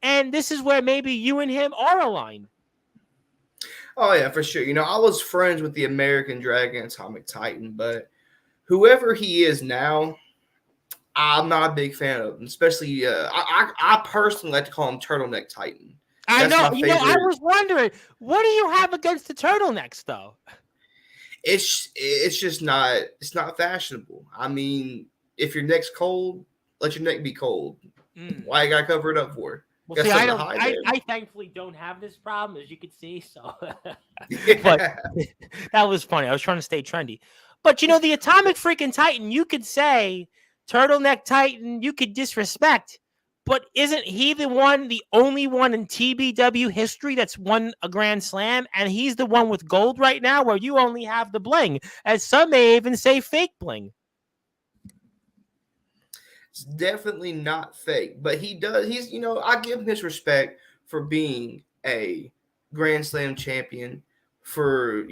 And this is where maybe you and him are aligned. Oh, yeah, for sure. I was friends with the American Dragon Atomic Titan, but whoever he is now, I'm not a big fan of him. Especially, I personally like to call him Turtleneck Titan. I know. I was wondering, what do you have against the turtlenecks, though? It's just not. It's not fashionable. I mean, if your neck's cold, let your neck be cold. Why you gotta cover it up for? Well, see, I thankfully don't have this problem, as you can see. So, but that was funny. I was trying to stay trendy. But the Atomic freaking Titan, you could say Turtleneck Titan, you could disrespect. But isn't he the only one in TBW history that's won a Grand Slam? And he's the one with gold right now, where you only have the bling, as some may even say fake bling. It's definitely not fake, but he's, I give him his respect for being a Grand Slam champion, for,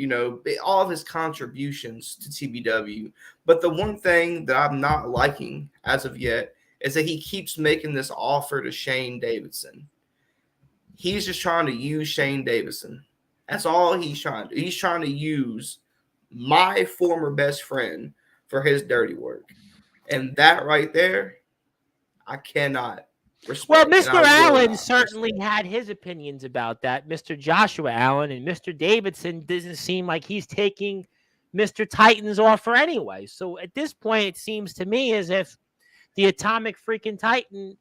all of his contributions to TBW. But the one thing that I'm not liking as of yet is that he keeps making this offer to Shane Davidson. He's just trying to use Shane Davidson. That's all he's trying to do. He's trying to use my former best friend for his dirty work. And that right there, I cannot respect. Well, Mr. Allen certainly had his opinions about that. Mr. Joshua Allen and Mr. Davidson doesn't seem like he's taking Mr. Titan's offer anyway. So at this point, it seems to me as if the atomic freaking Titan,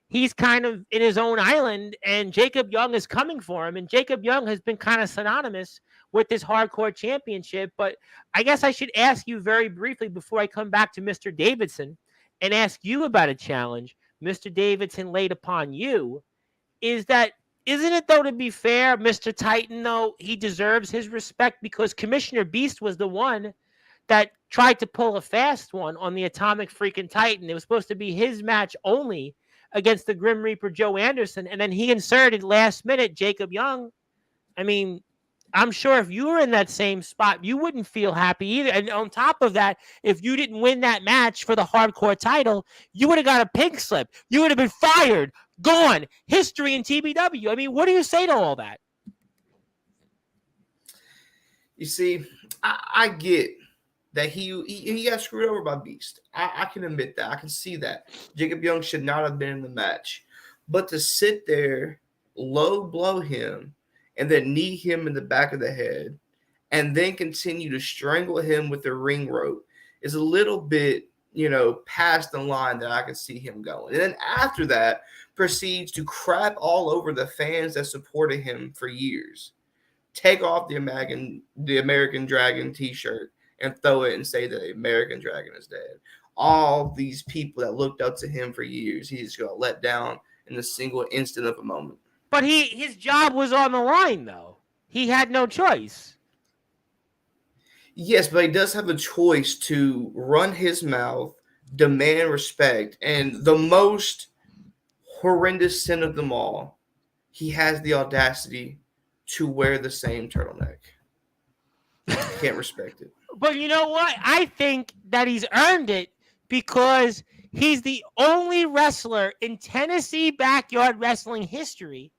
he's kind of in his own island, and Jacob Young is coming for him. And Jacob Young has been kind of synonymous with this hardcore championship. But I guess I should ask you very briefly before I come back to Mr. Davidson and ask you about a challenge Mr. Davidson laid upon you. Isn't it, though, to be fair, Mr. Titan, though, he deserves his respect because Commissioner Beast was the one that tried to pull a fast one on the atomic freaking Titan. It was supposed to be his match only against the Grim Reaper Joe Anderson, and then he inserted last minute Jacob Young. I mean, I'm sure if you were in that same spot, you wouldn't feel happy either. And on top of that, if you didn't win that match for the hardcore title, you would have got a pink slip. You would have been fired, gone, history in TBW. I mean, what do you say to all that? You see, I get that he got screwed over by Beast. I can admit that. I can see that. Jacob Young should not have been in the match. But to sit there, low blow him, and then knee him in the back of the head, and then continue to strangle him with the ring rope is a little bit, past the line that I could see him going. And then after that, proceeds to crap all over the fans that supported him for years. Take off the American Dragon t-shirt and throw it and say that the American Dragon is dead. All these people that looked up to him for years, he just got let down in a single instant of a moment. But his job was on the line, though. He had no choice. Yes, but he does have a choice to run his mouth, demand respect, and the most horrendous sin of them all, he has the audacity to wear the same turtleneck. Can't respect it. But you know what? I think that he's earned it because he's the only wrestler in Tennessee backyard wrestling history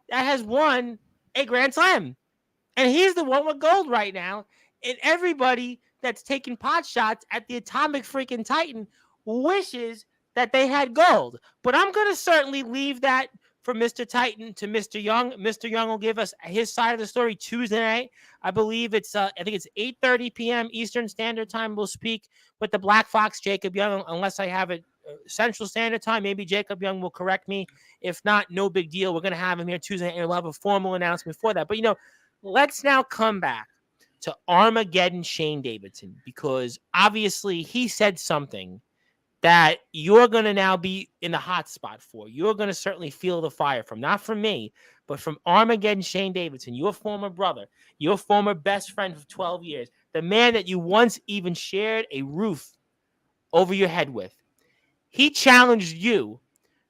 that has won a Grand Slam. And he's the one with gold right now. And everybody that's taking pot shots at the atomic freaking Titan wishes that they had gold. But I'm going to certainly leave that from Mr. Titan to Mr. Young. Mr. Young will give us his side of the story Tuesday night. I believe it's 8:30 p.m. Eastern Standard Time. We'll speak with the Black Fox, Jacob Young, unless I have it Central Standard Time. Maybe Jacob Young will correct me. If not, no big deal. We're going to have him here Tuesday, and we'll have a formal announcement for that. But, let's now come back to Armageddon Shane Davidson, because obviously he said something that you're going to now be in the hot spot for. You're going to certainly feel the fire from, not from me, but from Armageddon Shane Davidson, your former brother, your former best friend for 12 years, the man that you once even shared a roof over your head with. He challenged you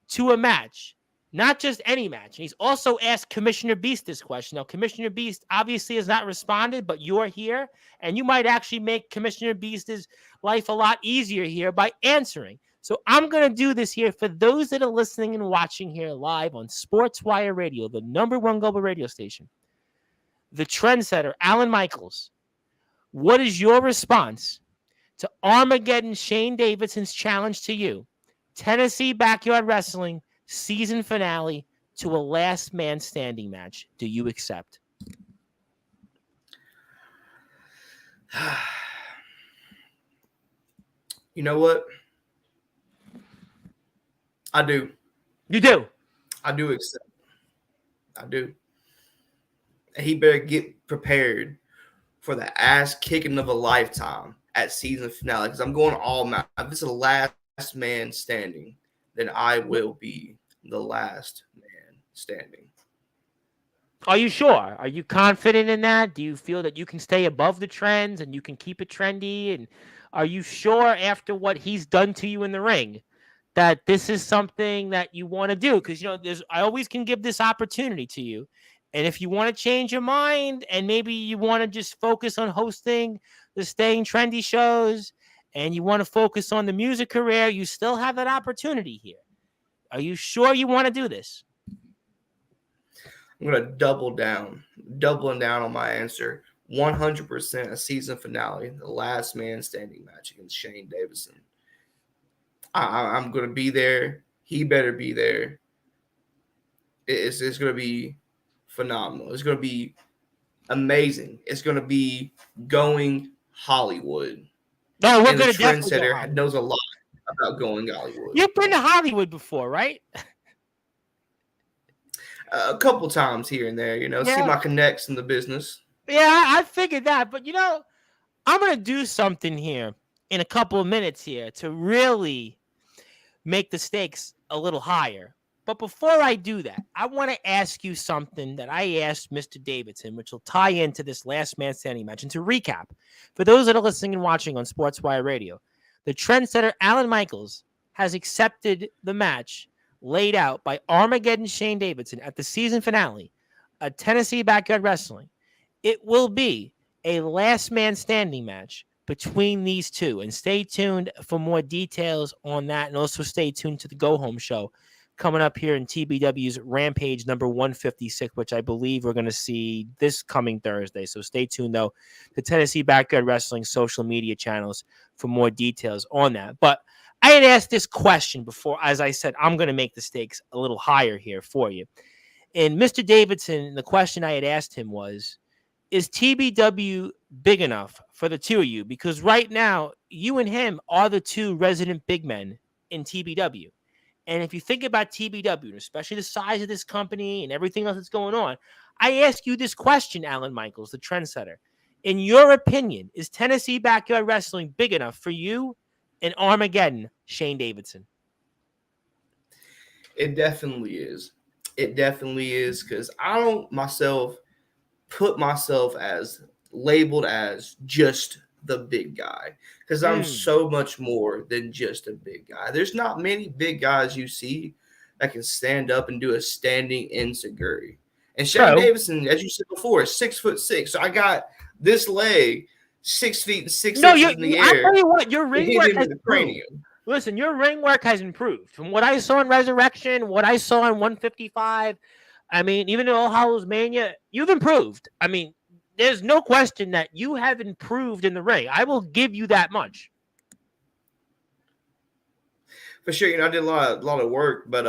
to a match, not just any match. And he's also asked Commissioner Beast this question. Now, Commissioner Beast obviously has not responded, but you're here, and you might actually make Commissioner Beast's life a lot easier here by answering. So I'm going to do this here for those that are listening and watching here live on Sportzwire Radio, the #1 global radio station. The trendsetter, Alan Mikaels, what is your response to Armageddon Shane Davidson's challenge to you? Tennessee Backyard Wrestling season finale to a last man standing match. Do you accept? You know what? I do. You do? I do accept. I do. And he better get prepared for the ass kicking of a lifetime at season finale, because I'm going all out. If it's the last man standing, then I will be the last man standing. Are you sure? Are you confident in that? Do you feel that you can stay above the trends and you can keep it trendy? And are you sure after what he's done to you in the ring that this is something that you want to do? Because, I always can give this opportunity to you. And if you want to change your mind and maybe you want to just focus on hosting the Staying Trendy shows and you want to focus on the music career, you still have that opportunity here. Are you sure you want to do this? I'm going to doubling down on my answer. 100% a season finale, the last man standing match against Shane Davidson. I'm going to be there. He better be there. It's going to be phenomenal. It's going to be amazing. It's going to be going Hollywood. No, we're and the going to trendsetter knows a lot about going Hollywood. You've been to Hollywood before, right? A couple times here and there, see my connects in the business. Yeah, I figured that. But, I'm going to do something here in a couple of minutes here to really make the stakes a little higher. But before I do that, I want to ask you something that I asked Mr. Davidson, which will tie into this last man standing match. And to recap, for those that are listening and watching on Sportswire Radio, the trendsetter Alan Mikaels has accepted the match laid out by Armageddon Shane Davidson at the season finale of Tennessee Backyard Wrestling. It will be a last man standing match between these two. And stay tuned for more details on that. And also stay tuned to the Go Home show coming up here in TBW's Rampage number 156, which I believe we're going to see this coming Thursday. So stay tuned, though, to Tennessee Backyard Wrestling social media channels for more details on that. But I had asked this question before. As I said, I'm going to make the stakes a little higher here for you. And Mr. Davidson, the question I had asked him was, is TBW big enough for the two of you? Because right now, you and him are the two resident big men in TBW. And if you think about TBW, especially the size of this company and everything else that's going on, I ask you this question, Alan Mikaels, the trendsetter. In your opinion, is Tennessee Backyard Wrestling big enough for you and Armageddon Shane Davidson? It definitely is. It definitely is, because I don't myself put myself as labeled as just the big guy, because I'm so much more than just a big guy. There's not many big guys you see that can stand up and do a standing enziguri. And Shane Davidson, as you said before, is 6'6". So I got this leg 6 feet and 6 inches in the air. I'll tell you what, your ring work has improved. Listen, your ring work has improved. From what I saw in Resurrection, what I saw in 155, I mean, even in All Hallows Mania, you've improved. I mean, there's no question that you have improved in the ring. I will give you that much. For sure, I did a lot of work, but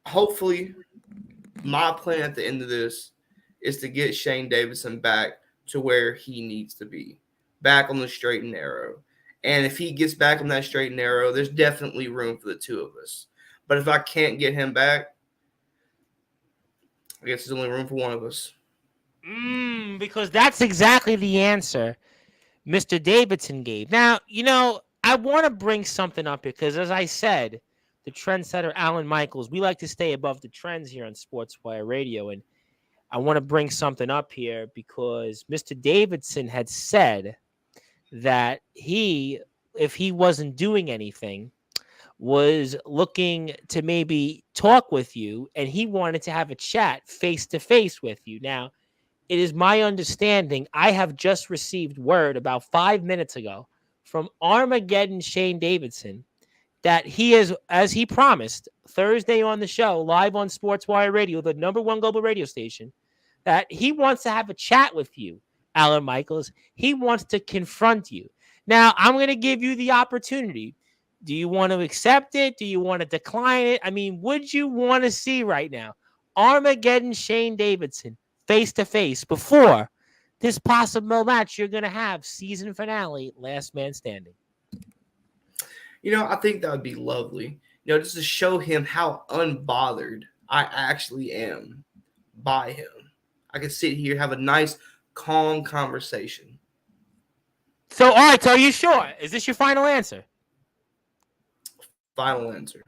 hopefully my plan at the end of this is to get Shane Davidson back to where he needs to be, back on the straight and narrow. And if he gets back on that straight and narrow, there's definitely room for the two of us. But if I can't get him back, I guess there's only room for one of us. Because that's exactly the answer Mr. Davidson gave. Now, I want to bring something up here because, as I said, the trendsetter Alan Mikaels, we like to stay above the trends here on Sportswire Radio. And I want to bring something up here because Mr. Davidson had said that if he wasn't doing anything, was looking to maybe talk with you, and he wanted to have a chat face-to-face with you. Now, it is my understanding, I have just received word about 5 minutes ago from Armageddon Shane Davidson that he is, as he promised, Thursday on the show, live on Sportswire Radio, the #1 global radio station, that he wants to have a chat with you, Alan Mikaels. He wants to confront you. Now, I'm going to give you the opportunity. Do you want to accept it? Do you want to decline it? I mean, would you want to see right now Armageddon Shane Davidson face-to-face before this possible match you're going to have, season finale, last man standing? I think that would be lovely. Just to show him how unbothered I actually am by him. I can sit here, have a nice, calm conversation. So, all right, so are you sure? Is this your final answer? Final answer.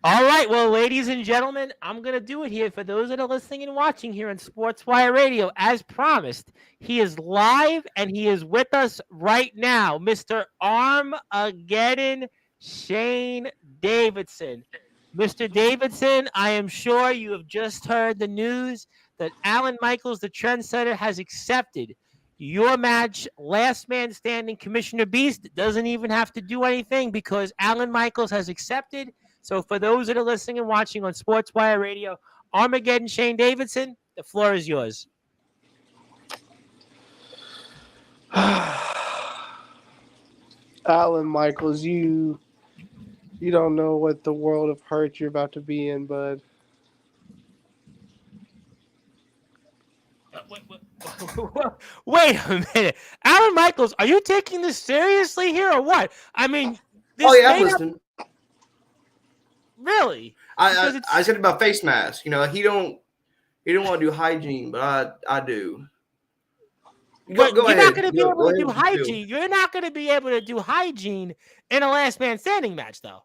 All right, well, ladies and gentlemen, I'm going to do it here for those that are listening and watching here on Sportswire Radio. As promised, he is live and he is with us right now, Mr. Armageddon Shane Davidson. Mr. Davidson, I am sure you have just heard the news that Alan Mikaels, the trendsetter, has accepted your match, last man standing, Commissioner Beast doesn't even have to do anything because Alan Michaels has accepted. So for those that are listening and watching on Sportswire Radio, Armageddon Shane Davidson, the floor is yours. Alan Michaels, you don't know what the world of hurt you're about to be in, bud. Wait a minute. Alan Michaels, are you taking this seriously here or what? I mean, this I'm listening. Really? I said about face mask. You know, he don't want to do hygiene, but I do. Go you're ahead. Not going to be able to do hygiene. You're not going to be able to do hygiene in a last man standing match, though.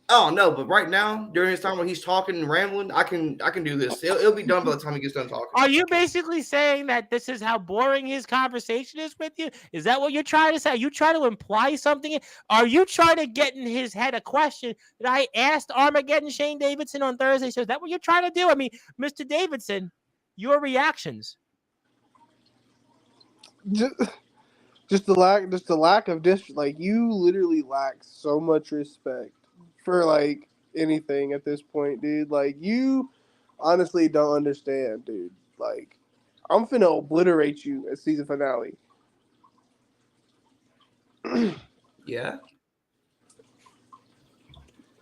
Oh no! But right now, during his time when he's talking and rambling, I can do this. It'll be done by the time he gets done talking. Are you basically saying that this is how boring his conversation is with you? Is that what you're trying to say? Are you trying to imply something? Are you trying to get in his head a question that I asked Armageddon Shane Davidson on Thursday? So is that what you're trying to do? I mean, Mr. Davidson, your reactions. Just the lack of like you literally lack so much respect for like anything at this point, dude. Like you honestly don't understand, dude. Like I'm finna obliterate you at season finale. Yeah.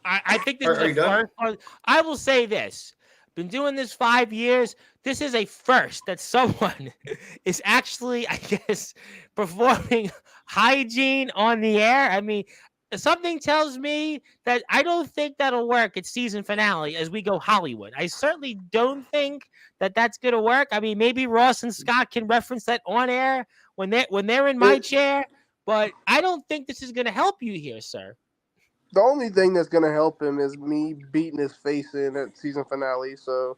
I think this is a first. I will say this. Been doing this 5 years. This is a first that someone is actually, I guess, performing hygiene on the air. I mean, something tells me that I don't think that'll work at season finale as we go Hollywood. I certainly don't think that that's going to work. I mean, maybe Ross and Scott can reference that on air when they're in my chair, but I don't think this is going to help you here, sir. The only thing that's going to help him is me beating his face in at season finale. So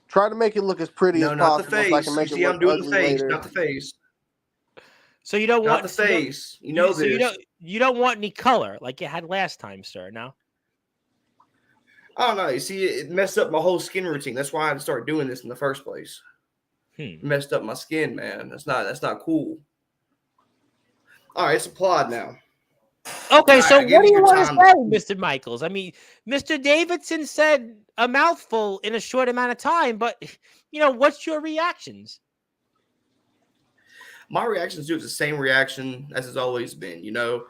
try to make it look as pretty as possible. Not the face. So I can make I'm doing the face, later. Not the face. So you don't want the face. You know this. You don't want any color like you had last time, sir. No. I don't know. You see, it messed up my whole skin routine. That's why I had to start doing this in the first place. It messed up my skin, man. That's not cool. All right, it's applaud now. Okay, so what do you want to say, Mr. Michaels? I mean, Mr. Davidson said a mouthful in a short amount of time, but what's your reactions? My reactions to it's the same reaction as it's always been. You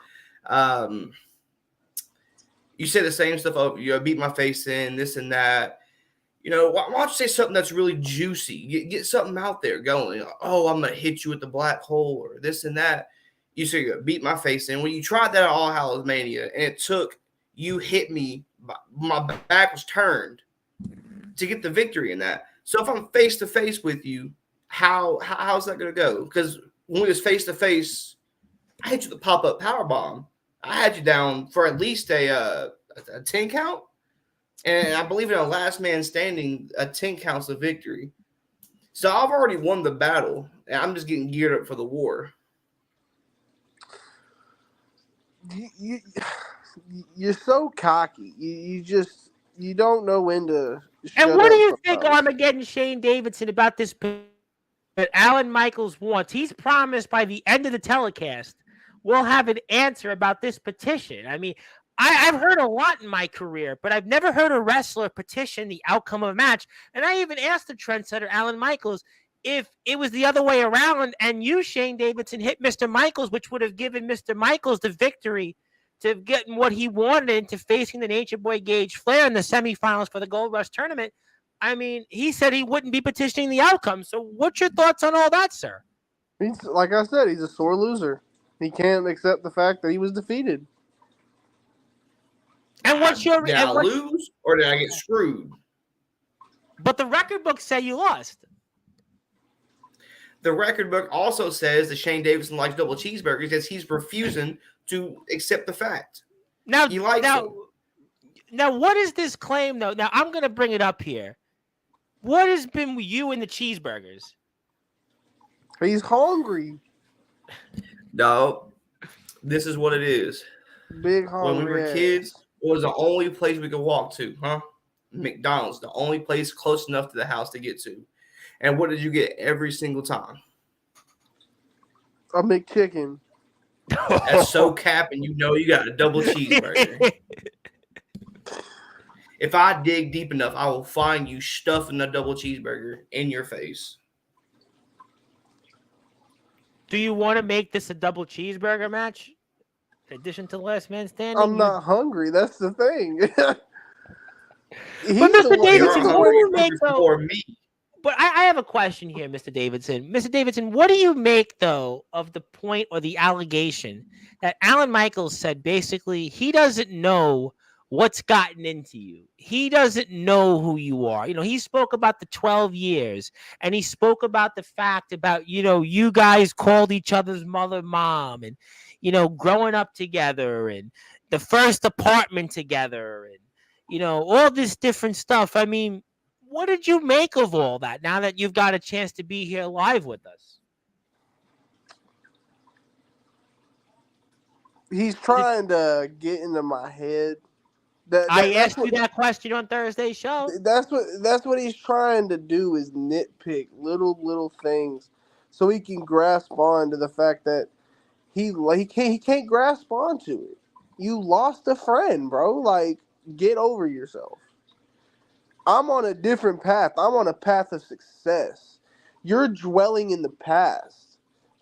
say the same stuff. Oh, beat my face in, this and that. Why don't you say something that's really juicy? Get something out there going. Oh, I'm gonna hit you with the black hole or this and that. You say you beat my face in. When you tried that at All Hallows Mania, and it took you hit me, my back was turned to get the victory in that. So if I'm face to face with you, how's that gonna go? Because when we was face to face, I hit you with the pop up power bomb. I had you down for at least a 10 count, and I believe in a last man standing, a 10 counts of victory. So I've already won the battle, and I'm just getting geared up for the war. You're so cocky. You don't know when to. And what do you think, Armageddon Shane Davidson, about this that Alan Michaels wants? He's promised by the end of the telecast we'll have an answer about this petition. I mean, I've heard a lot in my career, but I've never heard a wrestler petition the outcome of a match. And I even asked the trendsetter, Alan Michaels, if it was the other way around and you, Shane Davidson, hit Mr. Michaels, which would have given Mr. Michaels the victory to getting what he wanted into facing the Nature Boy Gage Flair in the semifinals for the Gold Rush tournament. I mean, he said he wouldn't be petitioning the outcome. So what's your thoughts on all that, sir? Like I said, he's a sore loser. He can't accept the fact that he was defeated. And what's your... Did I lose or did I get screwed? But the record books say you lost. The record book also says that Shane Davidson likes double cheeseburgers because he's refusing to accept the fact. Now, he likes them. Now, what is this claim, though? Now, I'm going to bring it up here. What has been with you and the cheeseburgers? He's hungry. No, this is what it is. Big hungry. When we were kids, it was the only place we could walk to, huh? McDonald's, the only place close enough to the house to get to. And what did you get every single time? A McChicken. That's so capping. You know you got a double cheeseburger. If I dig deep enough, I will find you stuffing a double cheeseburger in your face. Do you want to make this a double cheeseburger match? In addition to the last man standing? I'm not hungry. That's the thing. But Mr. Davidson, You're what do you hungry make though? for me. But I have a question here, Mr. Davidson. Mr. Davidson, what do you make, though, of the point or the allegation that Alan Michaels said basically he doesn't know what's gotten into you? He doesn't know who you are. He spoke about the 12 years, and he spoke about the fact about, you guys called each other's mother mom, and, growing up together, and the first apartment together, and, all this different stuff. I mean, what did you make of all that now that you've got a chance to be here live with us? He's trying to get into my head. I asked you that question on Thursday's show. That's what he's trying to do, is nitpick little things so he can grasp on to the fact that he can't grasp onto it. You lost a friend, bro. Like, get over yourself. I'm on a different path. I'm on a path of success. You're dwelling in the past.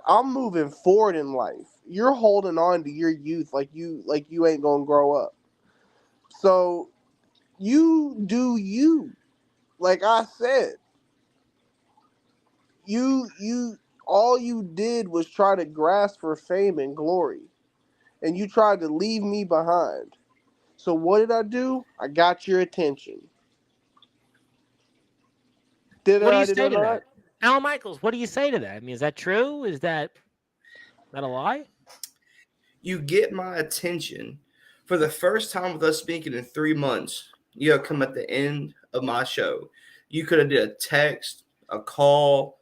I'm moving forward in life. You're holding on to your youth like you ain't gonna grow up. So you do you. Like I said, you all you did was try to grasp for fame and glory. And you tried to leave me behind. So what did I do? I got your attention. What do you say to that? Al Michaels, what do you say to that? I mean, is that true? Is that a lie? You get my attention. For the first time with us speaking in 3 months, you have come at the end of my show. You could have did a text, a call,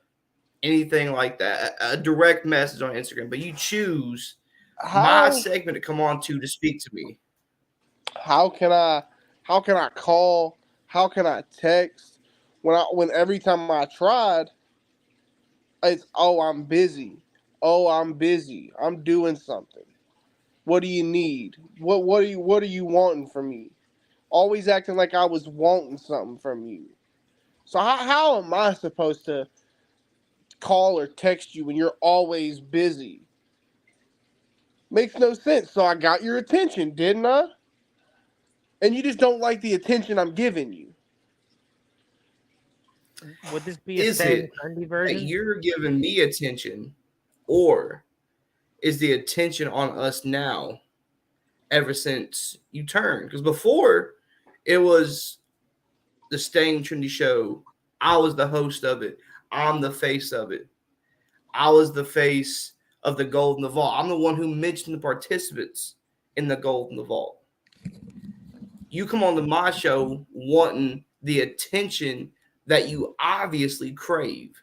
anything like that, a direct message on Instagram, but you choose my segment to come on to speak to me. How can I call? How can I text? When every time I tried, it's I'm busy. I'm busy. I'm doing something. What do you need? What are you wanting from me? Always acting like I was wanting something from you. So how am I supposed to call or text you when you're always busy? Makes no sense. So I got your attention, didn't I? And you just don't like the attention I'm giving you. Would this be a Saturday version? That you're giving me attention, or is the attention on us now ever since you turned? Because before, it was the Staying Trendy show. I was the host of it. I'm the face of it. I was the face of the Gold in the Vault. I'm the one who mentioned the participants in the Gold in the Vault. You come on to my show wanting the attention that you obviously crave.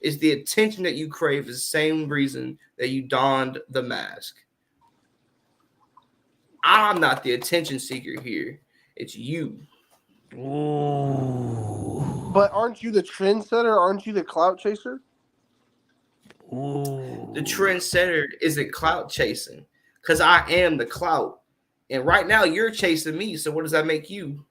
Is the attention that you crave is the same reason that you donned the mask. I'm not the attention seeker here. It's you. Ooh. But aren't you the trendsetter? Aren't you the clout chaser? Ooh. The trendsetter isn't clout chasing, because I am the clout. And right now you're chasing me. So what does that make you?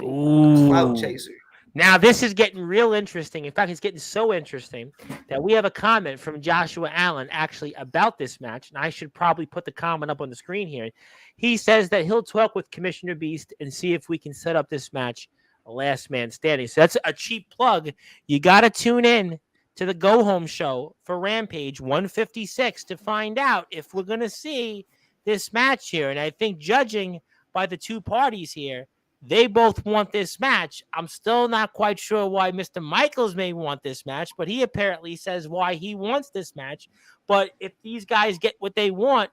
Ooh. Clout chaser. Now, this is getting real interesting. In fact, it's getting so interesting that we have a comment from Joshua Allen actually about this match. And I should probably put the comment up on the screen here. He says that he'll talk with Commissioner Beast and see if we can set up this match a last man standing. So that's a cheap plug. You got to tune in to the Go Home show for Rampage 156 to find out if we're going to see this match here. And I think judging by the two parties here, they both want this match. I'm still not quite sure why Mr. Michaels may want this match, but he apparently says why he wants this match. But if these guys get what they want,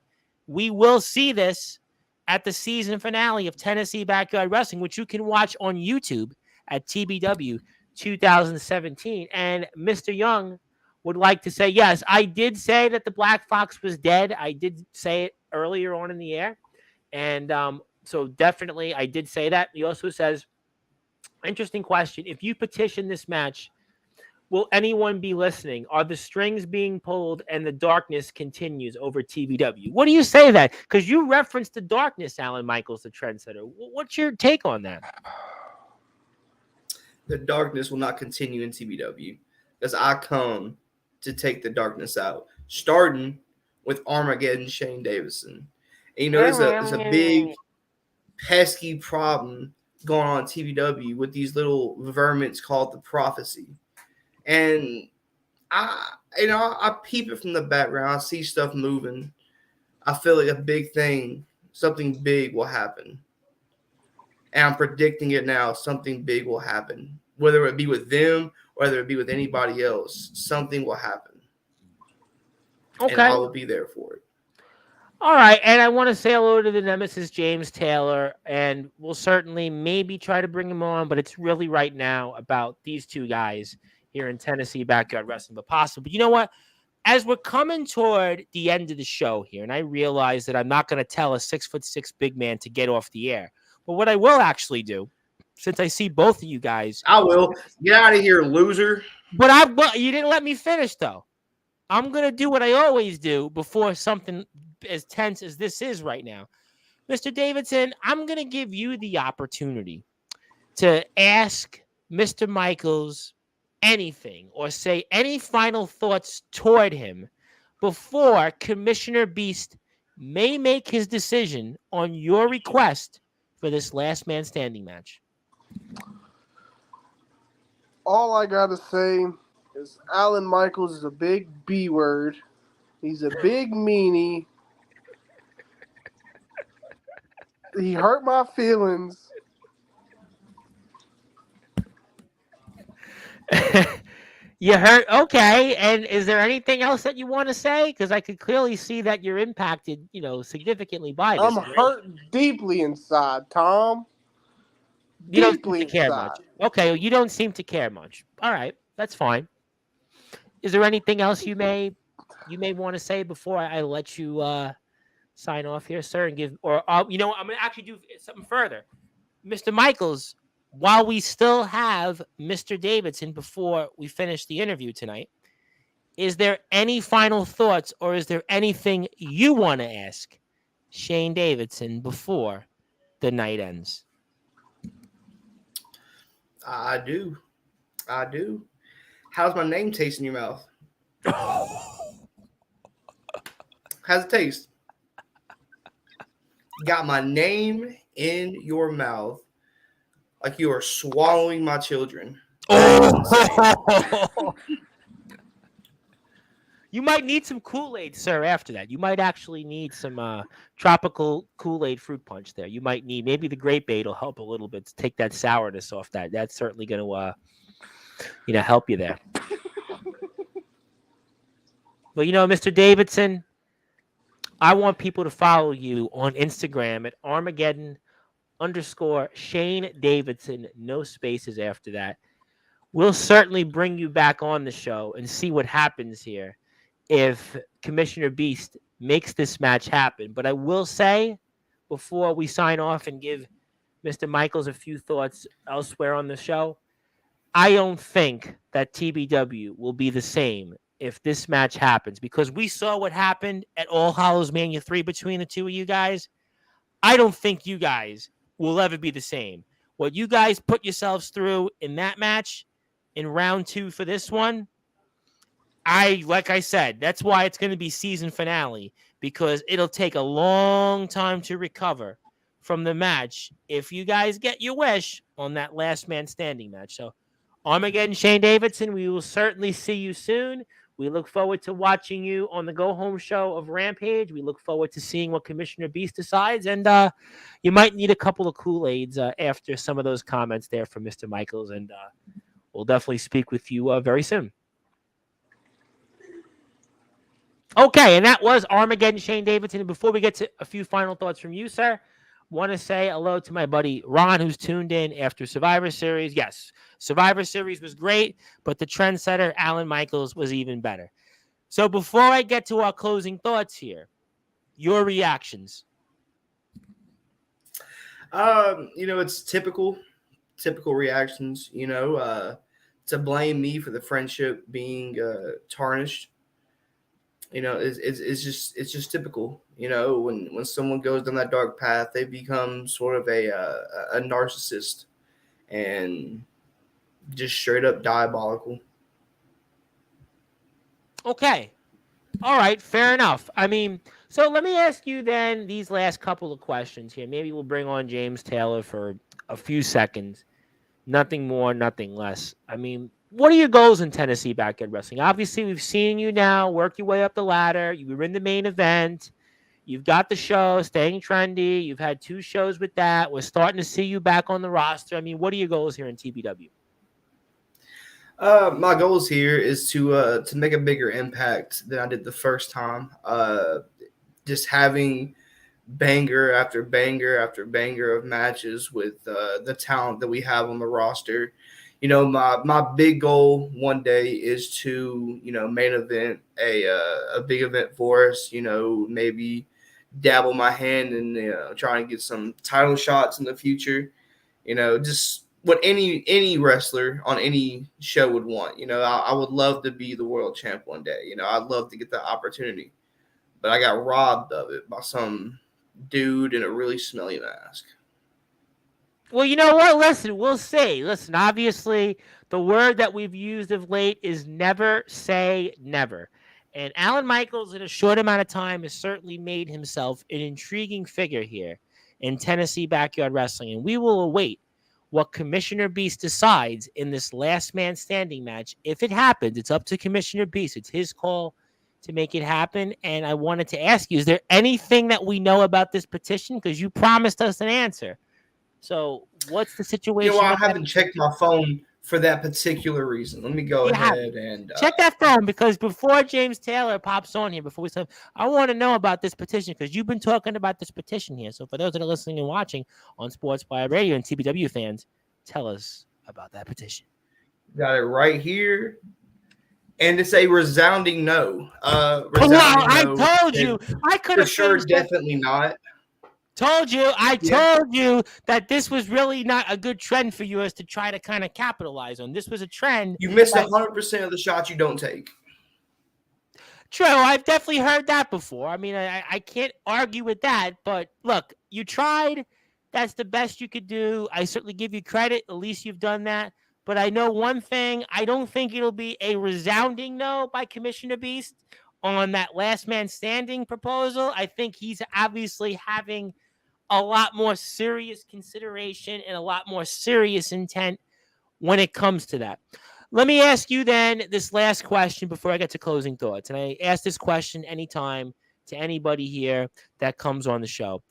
we will see this at the season finale of Tennessee Backyard Wrestling, which you can watch on YouTube at TBW 2017. And Mr. Young would like to say, yes, I did say that the Black Fox was dead. I did say it earlier on in the air. And so definitely I did say that. He also says, interesting question. If you petition this match, will anyone be listening? Are the strings being pulled and the darkness continues over TBW? What do you say to that? Because you referenced the darkness, Alan Michaels, the trendsetter. What's your take on that? The darkness will not continue in TBW because I come to take the darkness out, starting with Armageddon Shane Davidson. And, there's a big pesky problem going on TBW with these little vermins called the Prophecy. And I peep it from the background. I see stuff moving. I feel like a big thing, something big will happen. And I'm predicting it now. Something big will happen. Whether it be with them, whether it be with anybody else, something will happen. Okay. And I will be there for it. All right. And I want to say hello to the nemesis, James Taylor. And we'll certainly maybe try to bring him on. But it's really right now about these two guys here in Tennessee Backyard Wrestling, but possible. But you know what? As we're coming toward the end of the show here, and I realize that I'm not going to tell a 6'6" big man to get off the air. But what I will actually do, since I see both of you guys, I will. Get out of here, loser. But you didn't let me finish, though. I'm going to do what I always do before something as tense as this is right now. Mr. Davidson, I'm going to give you the opportunity to ask Mr. Michaels anything or say any final thoughts toward him before Commissioner Beast may make his decision on your request for this last man standing match. All I gotta say is Alan Michaels is a big B word. He's a big meanie. He hurt my feelings. You hurt? Okay. And is there anything else that you want to say? Because I could clearly see that you're impacted, significantly by this. I'm hurt deeply inside, Tom. You don't seem to care much. Okay, you don't seem to care much. All right, that's fine. Is there anything else you may want to say before I let you sign off here, sir, and give I'm going to actually do something further, Mr. Michaels. While we still have Mr. Davidson before we finish the interview tonight, is there any final thoughts or is there anything you want to ask Shane Davidson before the night ends? I do. How's my name taste in your mouth? How's it taste? Got my name in your mouth like you are swallowing my children. Oh. You might need some Kool-Aid, sir, after that. You might actually need some tropical Kool-Aid fruit punch there. You might need, maybe the grape aid will help a little bit to take that sourness off that. That's certainly going to, help you there. But, Mr. Davidson, I want people to follow you on Instagram at Armageddon_Shane Davidson. No spaces after that. We'll certainly bring you back on the show and see what happens here if Commissioner Beast makes this match happen. But I will say, before we sign off and give Mr. Michaels a few thoughts elsewhere on the show, I don't think that TBW will be the same if this match happens, because we saw what happened at All Hallows Mania 3 between the two of you guys. I don't think you guys will ever be the same. What you guys put yourselves through in that match in round 2 for this one, like I said, that's why it's going to be season finale, because it'll take a long time to recover from the match if you guys get your wish on that last man standing match. So Armageddon Shane Davidson, we will certainly see you soon. We look forward to watching you on the Go Home show of Rampage. We look forward to seeing what Commissioner Beast decides. And you might need a couple of Kool-Aids after some of those comments there from Mr. Michaels. And we'll definitely speak with you very soon. Okay, and that was Armageddon Shane Davidson. And before we get to a few final thoughts from you, sir, want to say hello to my buddy Ron, who's tuned in after Survivor Series. Yes, Survivor Series was great, but the trendsetter, Alan Michaels, was even better. So before I get to our closing thoughts here, your reactions. It's typical reactions. to blame me for the friendship being tarnished, it's just typical. When someone goes down that dark path, they become sort of a narcissist and just straight up diabolical. Okay. All right, fair enough. I mean, so let me ask you then these last couple of questions here. Maybe we'll bring on James Taylor for a few seconds. Nothing more, nothing less. I mean, what are your goals in Tennessee Backyard Wrestling? Obviously, we've seen you now work your way up the ladder. You were in the main event. You've got the show, Staying Trendy. You've had 2 shows with that. We're starting to see you back on the roster. I mean, what are your goals here in TBW? My goals here is to make a bigger impact than I did the first time. Just having banger after banger after banger of matches with the talent that we have on the roster. My big goal one day is to main event a big event for us. Maybe dabble my hand in trying to get some title shots in the future. Just what any wrestler on any show would want. I would love to be the world champ one day. I'd love to get that opportunity, but I got robbed of it by some dude in a really smelly mask. Well, you know what? Listen, we'll see. Listen, obviously, the word that we've used of late is never say never. And Alan Michaels, in a short amount of time, has certainly made himself an intriguing figure here in Tennessee Backyard Wrestling. And we will await what Commissioner Beast decides in this last man standing match. If it happens, it's up to Commissioner Beast. It's his call to make it happen. And I wanted to ask you, is there anything that we know about this petition? Because you promised us an answer. So what's the situation? I haven't checked my phone for that particular reason. Let me go ahead and check that phone, because before James Taylor pops on here, before we start, I want to know about this petition, because you've been talking about this petition here. So for those that are listening and watching on Sportzwire Radio and TBW fans, tell us about that petition. Got it right here. And it's a resounding no. I told you. I could have for sure, definitely not. Told you that this was really not a good trend for you as to try to kind of capitalize on. This was a trend. You missed 100% of the shots you don't take. True. I've definitely heard that before. I mean, I can't argue with that. But look, you tried. That's the best you could do. I certainly give you credit. At least you've done that. But I know one thing. I don't think it'll be a resounding no by Commissioner Beast on that last man standing proposal. I think he's obviously having a lot more serious consideration and a lot more serious intent when it comes to that. Let me ask you then this last question before I get to closing thoughts. And I ask this question anytime to anybody here that comes on the show.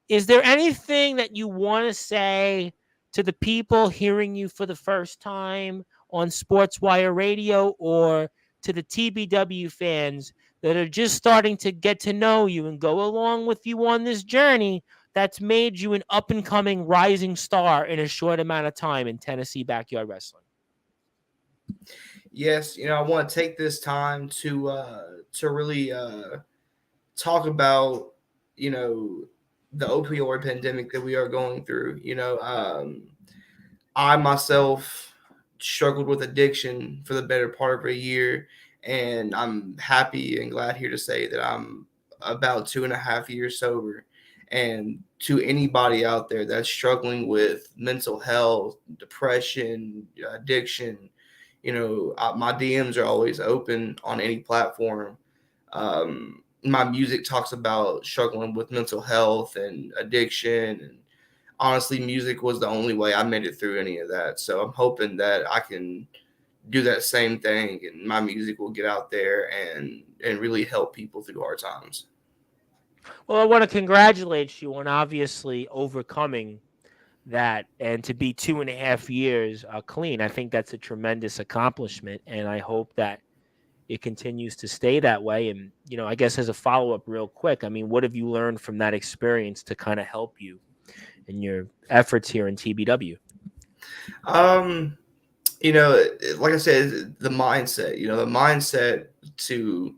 Is there anything that you want to say to the people hearing you for the first time on Sportswire Radio, or to the TBW fans that are just starting to get to know you and go along with you on this journey that's made you an up-and-coming rising star in a short amount of time in Tennessee Backyard Wrestling? Yes, I want to take this time to really talk about, the opioid pandemic that we are going through. I myself struggled with addiction for the better part of a year, and I'm happy and glad here to say that I'm about 2.5 years sober. And to anybody out there that's struggling with mental health, depression, addiction, my DMs are always open on any platform. My music talks about struggling with mental health and addiction. And honestly, music was the only way I made it through any of that. So I'm hoping that I can do that same thing, and my music will get out there and really help people through hard times. Well, I want to congratulate you on obviously overcoming that, and to be 2.5 years clean. I think that's a tremendous accomplishment, and I hope that it continues to stay that way. And, I guess as a follow-up real quick, I mean, what have you learned from that experience to kind of help you in your efforts here in TBW? Like I said, the mindset to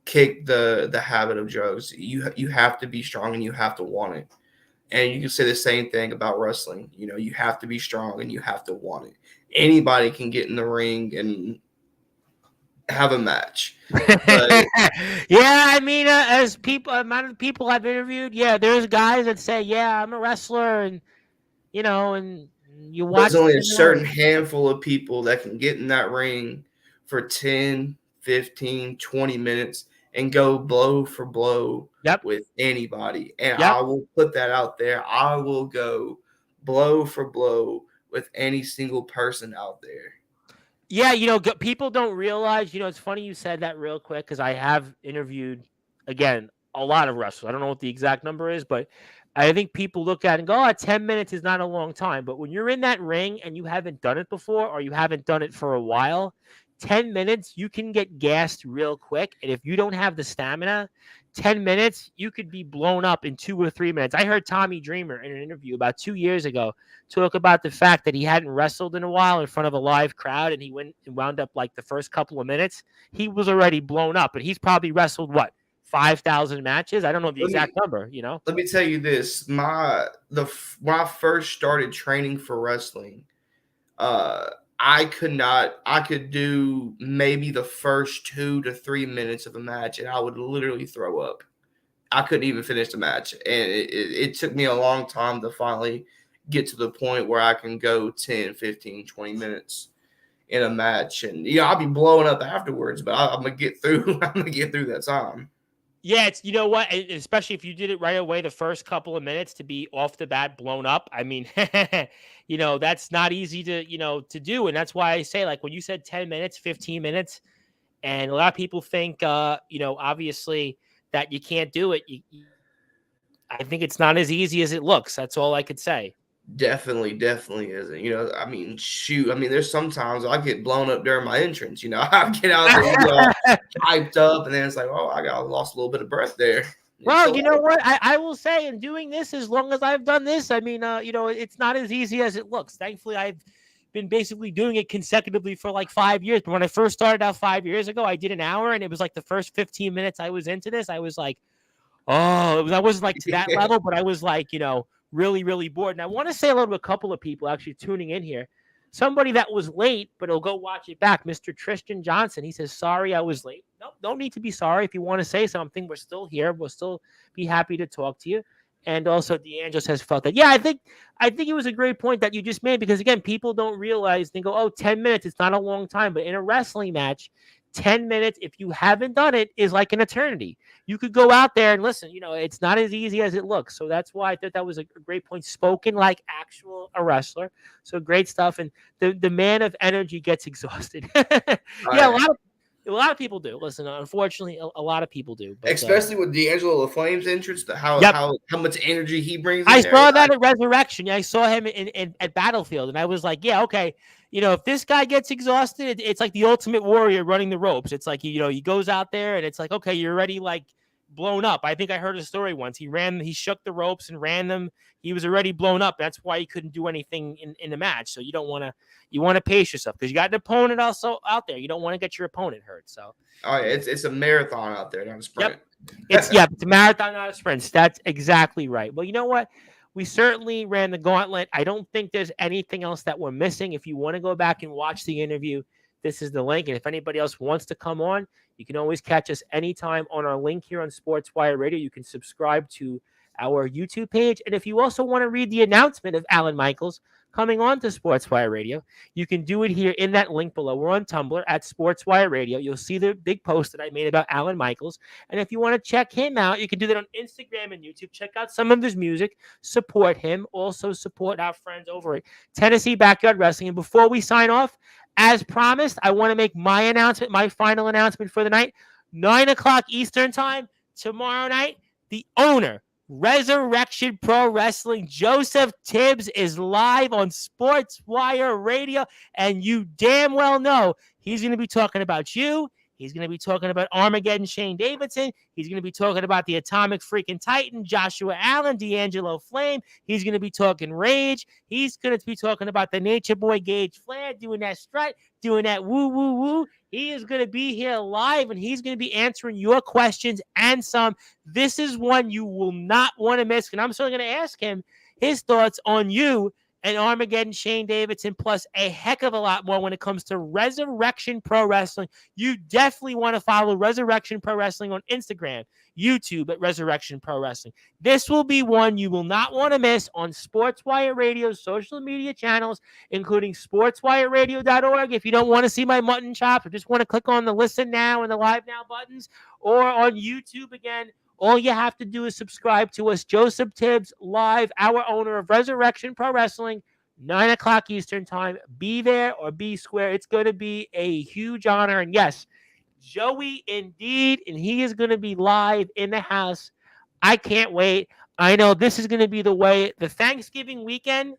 kick the habit of drugs. You have to be strong and you have to want it. And you can say the same thing about wrestling. You have to be strong and you have to want it. anybody can get in the ring and have a match. But yeah, I mean, as amount of people I've interviewed, yeah, there's guys that say, yeah, I'm a wrestler, and and you watch there's only a them in the ring. certain handful of people that can get in that ring for 10, 15, 20 minutes and go blow for blow Yep. with anybody. And Yep. I will put that out there. I will go blow for blow with any single person out there. Yeah, people don't realize, it's funny you said that real quick because I have interviewed, again, a lot of wrestlers. I don't know what the exact number is, but I think people look at it and go, 10 minutes is not a long time. But when you're in that ring and you haven't done it before or you haven't done it for a while, 10 minutes, you can get gassed real quick. And if you don't have the stamina, 10 minutes, you could be blown up in 2 or 3 minutes. I heard Tommy Dreamer in an interview about 2 years ago talk about the fact that he hadn't wrestled in a while in front of a live crowd, and he went and wound up like the first couple of minutes. He was already blown up, and he's probably wrestled, 5,000 matches? I don't know the exact number, Let me tell you this. When I first started training for wrestling, I could do maybe the first 2 to 3 minutes of a match and I would literally throw up. I couldn't even finish the match. And it took me a long time to finally get to the point where I can go 10, 15, 20 minutes in a match. And I'll be blowing up afterwards, but I'm gonna get through that time. Yeah, it's what, especially if you did it right away the first couple of minutes to be off the bat blown up. I mean, that's not easy to do, and that's why I say, like, when you said 10 minutes, 15 minutes, and a lot of people think obviously that you can't do it. I think it's not as easy as it looks. That's all I could say. Definitely isn't. I mean, shoot. I mean, there's sometimes I get blown up during my entrance. I get out there, you get all hyped up, and then it's like, oh, I lost a little bit of breath there. Well, you know what? I will say, in doing this, as long as I've done this, I mean, it's not as easy as it looks. Thankfully, I've been basically doing it consecutively for like 5 years. But when I first started out 5 years ago, I did an hour, and it was like the first 15 minutes I was into this, I was like, I wasn't like to that level, but I was like, really, really bored. And I want to say hello to a couple of people actually tuning in here. Somebody that was late, but he'll go watch it back. Mr. Tristan Johnson. He says, sorry, I was late. No, don't need to be sorry. If you want to say something, we're still here. We'll still be happy to talk to you. And also D'Angelo has felt that. Yeah, I think it was a great point that you just made, because again, people don't realize, they go, 10 minutes, it's not a long time. But in a wrestling match, 10 minutes, if you haven't done it, is like an eternity. You could go out there and listen, it's not as easy as it looks. So that's why I thought that was a great point. Spoken like a wrestler. So great stuff. And the man of energy gets exhausted. Yeah, a lot of people do. Listen, unfortunately, a lot of people do. But, especially with D'Angelo LaFlame's entrance, how much energy he brings. I saw that at Resurrection. Yeah, I saw him at Battlefield, and I was like, yeah, okay. If this guy gets exhausted, it's like the Ultimate Warrior running the ropes. It's like, he goes out there, and it's like, okay, you're already like blown up. I think I heard a story once. He shook the ropes and ran them. He was already blown up. That's why he couldn't do anything in the match. So you want to pace yourself, because you got an opponent also out there. You don't want to get your opponent hurt. So it's a marathon out there, not a sprint. Yep. It's a marathon, not a sprint. That's exactly right. Well, you know what? We certainly ran the gauntlet. I don't think there's anything else that we're missing. If you want to go back and watch the interview, this is the link. And if anybody else wants to come on, you can always catch us anytime on our link here on Sportswire Radio. You can subscribe to our YouTube page. And if you also want to read the announcement of Alan Mikaels coming on to Sportswire Radio, you can do it here in that link below. We're on Tumblr at Sportswire Radio. You'll see the big post that I made about Alan Mikaels. And if you want to check him out, you can do that on Instagram and YouTube. Check out some of his music. Support him. Also support our friends over at Tennessee Backyard Wrestling. And before we sign off, as promised, I want to make my final announcement for the night. 9 o'clock Eastern time tomorrow night, the owner, Resurrection Pro Wrestling, Joseph Tibbs, is live on Sportswire Radio, and you damn well know he's going to be talking about you. He's going to be talking about Armageddon Shane Davidson. He's going to be talking about the Atomic Freaking Titan, Joshua Allen, D'Angelo Flame. He's going to be talking Rage. He's going to be talking about the Nature Boy Gage Flair, doing that strut, doing that woo, woo, woo. He is going to be here live, and he's going to be answering your questions and some. This is one you will not want to miss, and I'm still going to ask him his thoughts on you and Armageddon Shane Davidson, plus a heck of a lot more when it comes to Resurrection Pro Wrestling. You definitely want to follow Resurrection Pro Wrestling on Instagram, YouTube at Resurrection Pro Wrestling. This will be one you will not want to miss on Sportswire Radio's social media channels, including sportswireradio.org if you don't want to see my mutton chops or just want to click on the listen now and the live now buttons, or on YouTube again. All you have to do is subscribe to us, Joseph Tibbs Live, our owner of Resurrection Pro Wrestling, 9 o'clock Eastern Time. Be there or be square. It's going to be a huge honor. And yes, Joey indeed, and he is going to be live in the house. I can't wait. I know this is going to be the way. The Thanksgiving weekend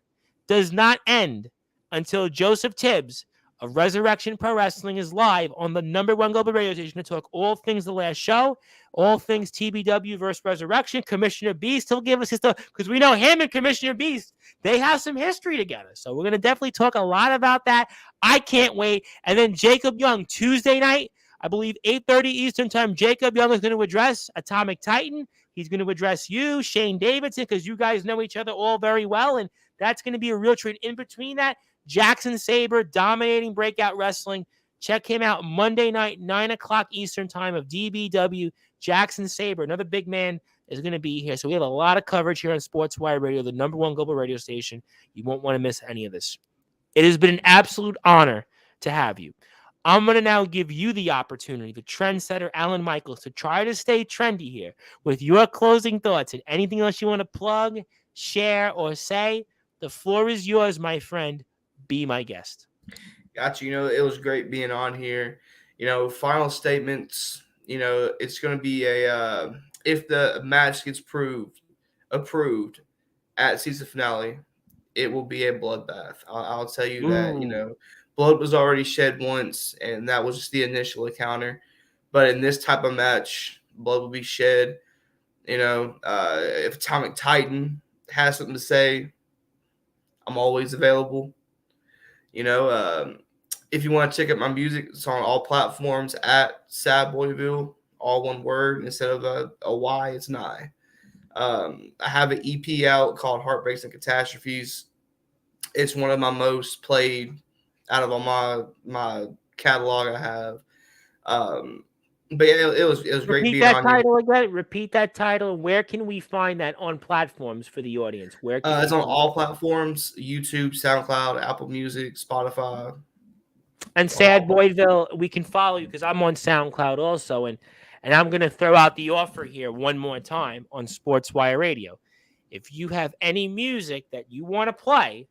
does not end until Joseph Tibbs of Resurrection Pro Wrestling is live on the #1 global radio station to talk all things the last show, all things TBW versus Resurrection. Commissioner Beast, he'll give us his stuff because we know him and Commissioner Beast, they have some history together. So we're going to definitely talk a lot about that. I can't wait. And then Jacob Young, Tuesday night, I believe 8:30 Eastern Time, Jacob Young is going to address Atomic Titan. He's going to address you, Shane Davidson, because you guys know each other all very well, and that's going to be a real treat. In between that, Jackson Sabre, dominating Breakout Wrestling. Check him out Monday night, 9 o'clock Eastern Time of DBW. Jackson Sabre, another big man, is going to be here. So we have a lot of coverage here on Sportswire Radio, the #1 global radio station. You won't want to miss any of this. It has been an absolute honor to have you. I'm going to now give you the opportunity, the trendsetter Alan Mikaels, to try to stay trendy here with your closing thoughts and anything else you want to plug, share, or say. The floor is yours, my friend. Be my guest. Gotcha. It was great being on here. Final statements. It's going to be if the match gets approved at season finale, it will be a bloodbath. I'll tell you that. Blood was already shed once, and that was just the initial encounter. But in this type of match, blood will be shed. If Atomic Titan has something to say, I'm always available. If you want to check out my music, it's on all platforms at Sad Boyville, all one word. Instead of a Y, it's an I. I have an EP out called Heartbreaks and Catastrophes. It's one of my most played out of all my catalog I have. But yeah, it was great being on here. Repeat that title. Where can we find that on platforms for the audience? Where it's on all platforms: YouTube, SoundCloud, Apple Music, Spotify. And Sad Boyville, we can follow you because I'm on SoundCloud also, and I'm going to throw out the offer here one more time on Sportswire Radio. If you have any music that you want to play,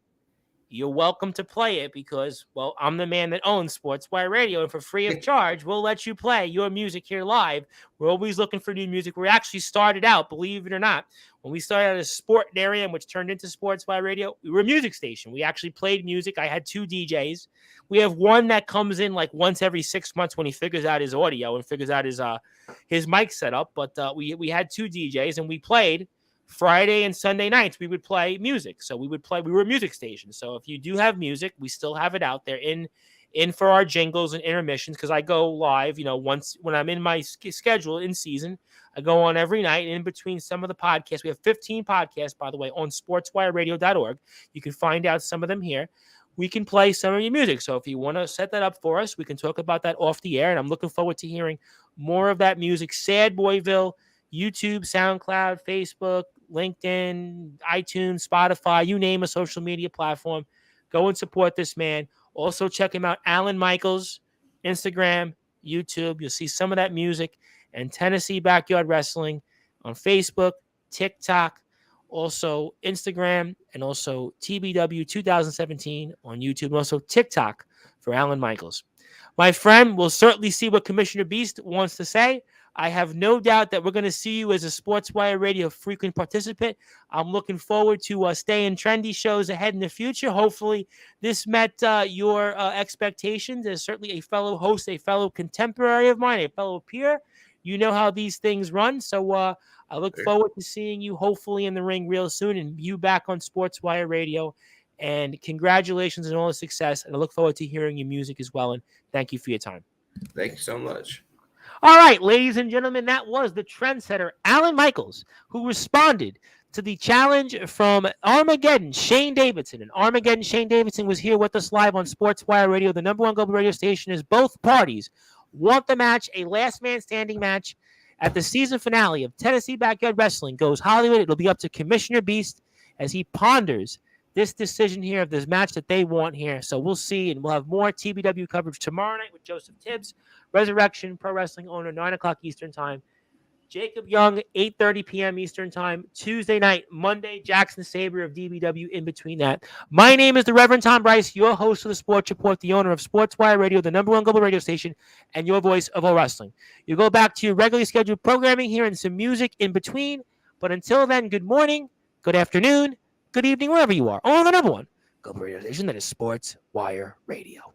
you're welcome to play it because, well, I'm the man that owns Sportswire Radio, and for free of charge, we'll let you play your music here live. We're always looking for new music. We actually started out, believe it or not, when we started out as Sport Area, which turned into Sportswire Radio, we were a music station. We actually played music. I had 2 DJs. We have one that comes in like once every 6 months when he figures out his audio and figures out his mic setup. But we had 2 DJs, and we played Friday and Sunday nights. We would play music. So we were a music station. So if you do have music, we still have it out there in for our jingles and intermissions, because I go live, once when I'm in my schedule in season. I go on every night in between some of the podcasts. We have 15 podcasts, by the way, on sportswireradio.org. You can find out some of them here. We can play some of your music. So if you want to set that up for us, we can talk about that off the air. And I'm looking forward to hearing more of that music. Sad Boyville, YouTube, SoundCloud, Facebook, LinkedIn, iTunes, Spotify, you name a social media platform. Go and support this man. Also check him out, Alan Mikaels, Instagram, YouTube. You'll see some of that music, and Tennessee Backyard Wrestling on Facebook, TikTok, also Instagram, and also TBW 2017 on YouTube, and also TikTok for Alan Mikaels. My friend, we'll certainly see what Commissioner Beast wants to say. I have no doubt that we're going to see you as a Sportswire Radio frequent participant. I'm looking forward to staying trendy shows ahead in the future. Hopefully, this met your expectations as certainly a fellow host, a fellow contemporary of mine, a fellow peer. You know how these things run. So I look forward to seeing you hopefully in the ring real soon and you back on Sportswire Radio. And congratulations on all the success. And I look forward to hearing your music as well. And thank you for your time. Thank you so much. All right, ladies and gentlemen, that was the trendsetter, Alan Mikaels, who responded to the challenge from Armageddon, Shane Davidson. And Armageddon, Shane Davidson was here with us live on Sportswire Radio, the number one global radio station, as both parties want the match, a last man standing match at the season finale of Tennessee Backyard Wrestling goes Hollywood. It'll be up to Commissioner Beast as he ponders this decision here of this match that they want here. So we'll see, and we'll have more TBW coverage tomorrow night with Joseph Tibbs, Resurrection Pro Wrestling owner, 9 o'clock Eastern Time. Jacob Young, 8:30 p.m. Eastern Time. Tuesday night, Monday, Jackson Sabre of DBW in between that. My name is the Reverend Tom Bryce, your host of the Sports Report, the owner of Sportswire Radio, the number one global radio station, and your voice of all wrestling. You go back to your regularly scheduled programming here and some music in between. But until then, good morning, good afternoon, good evening, wherever you are. On the number one global radio station that is Sportswire Radio.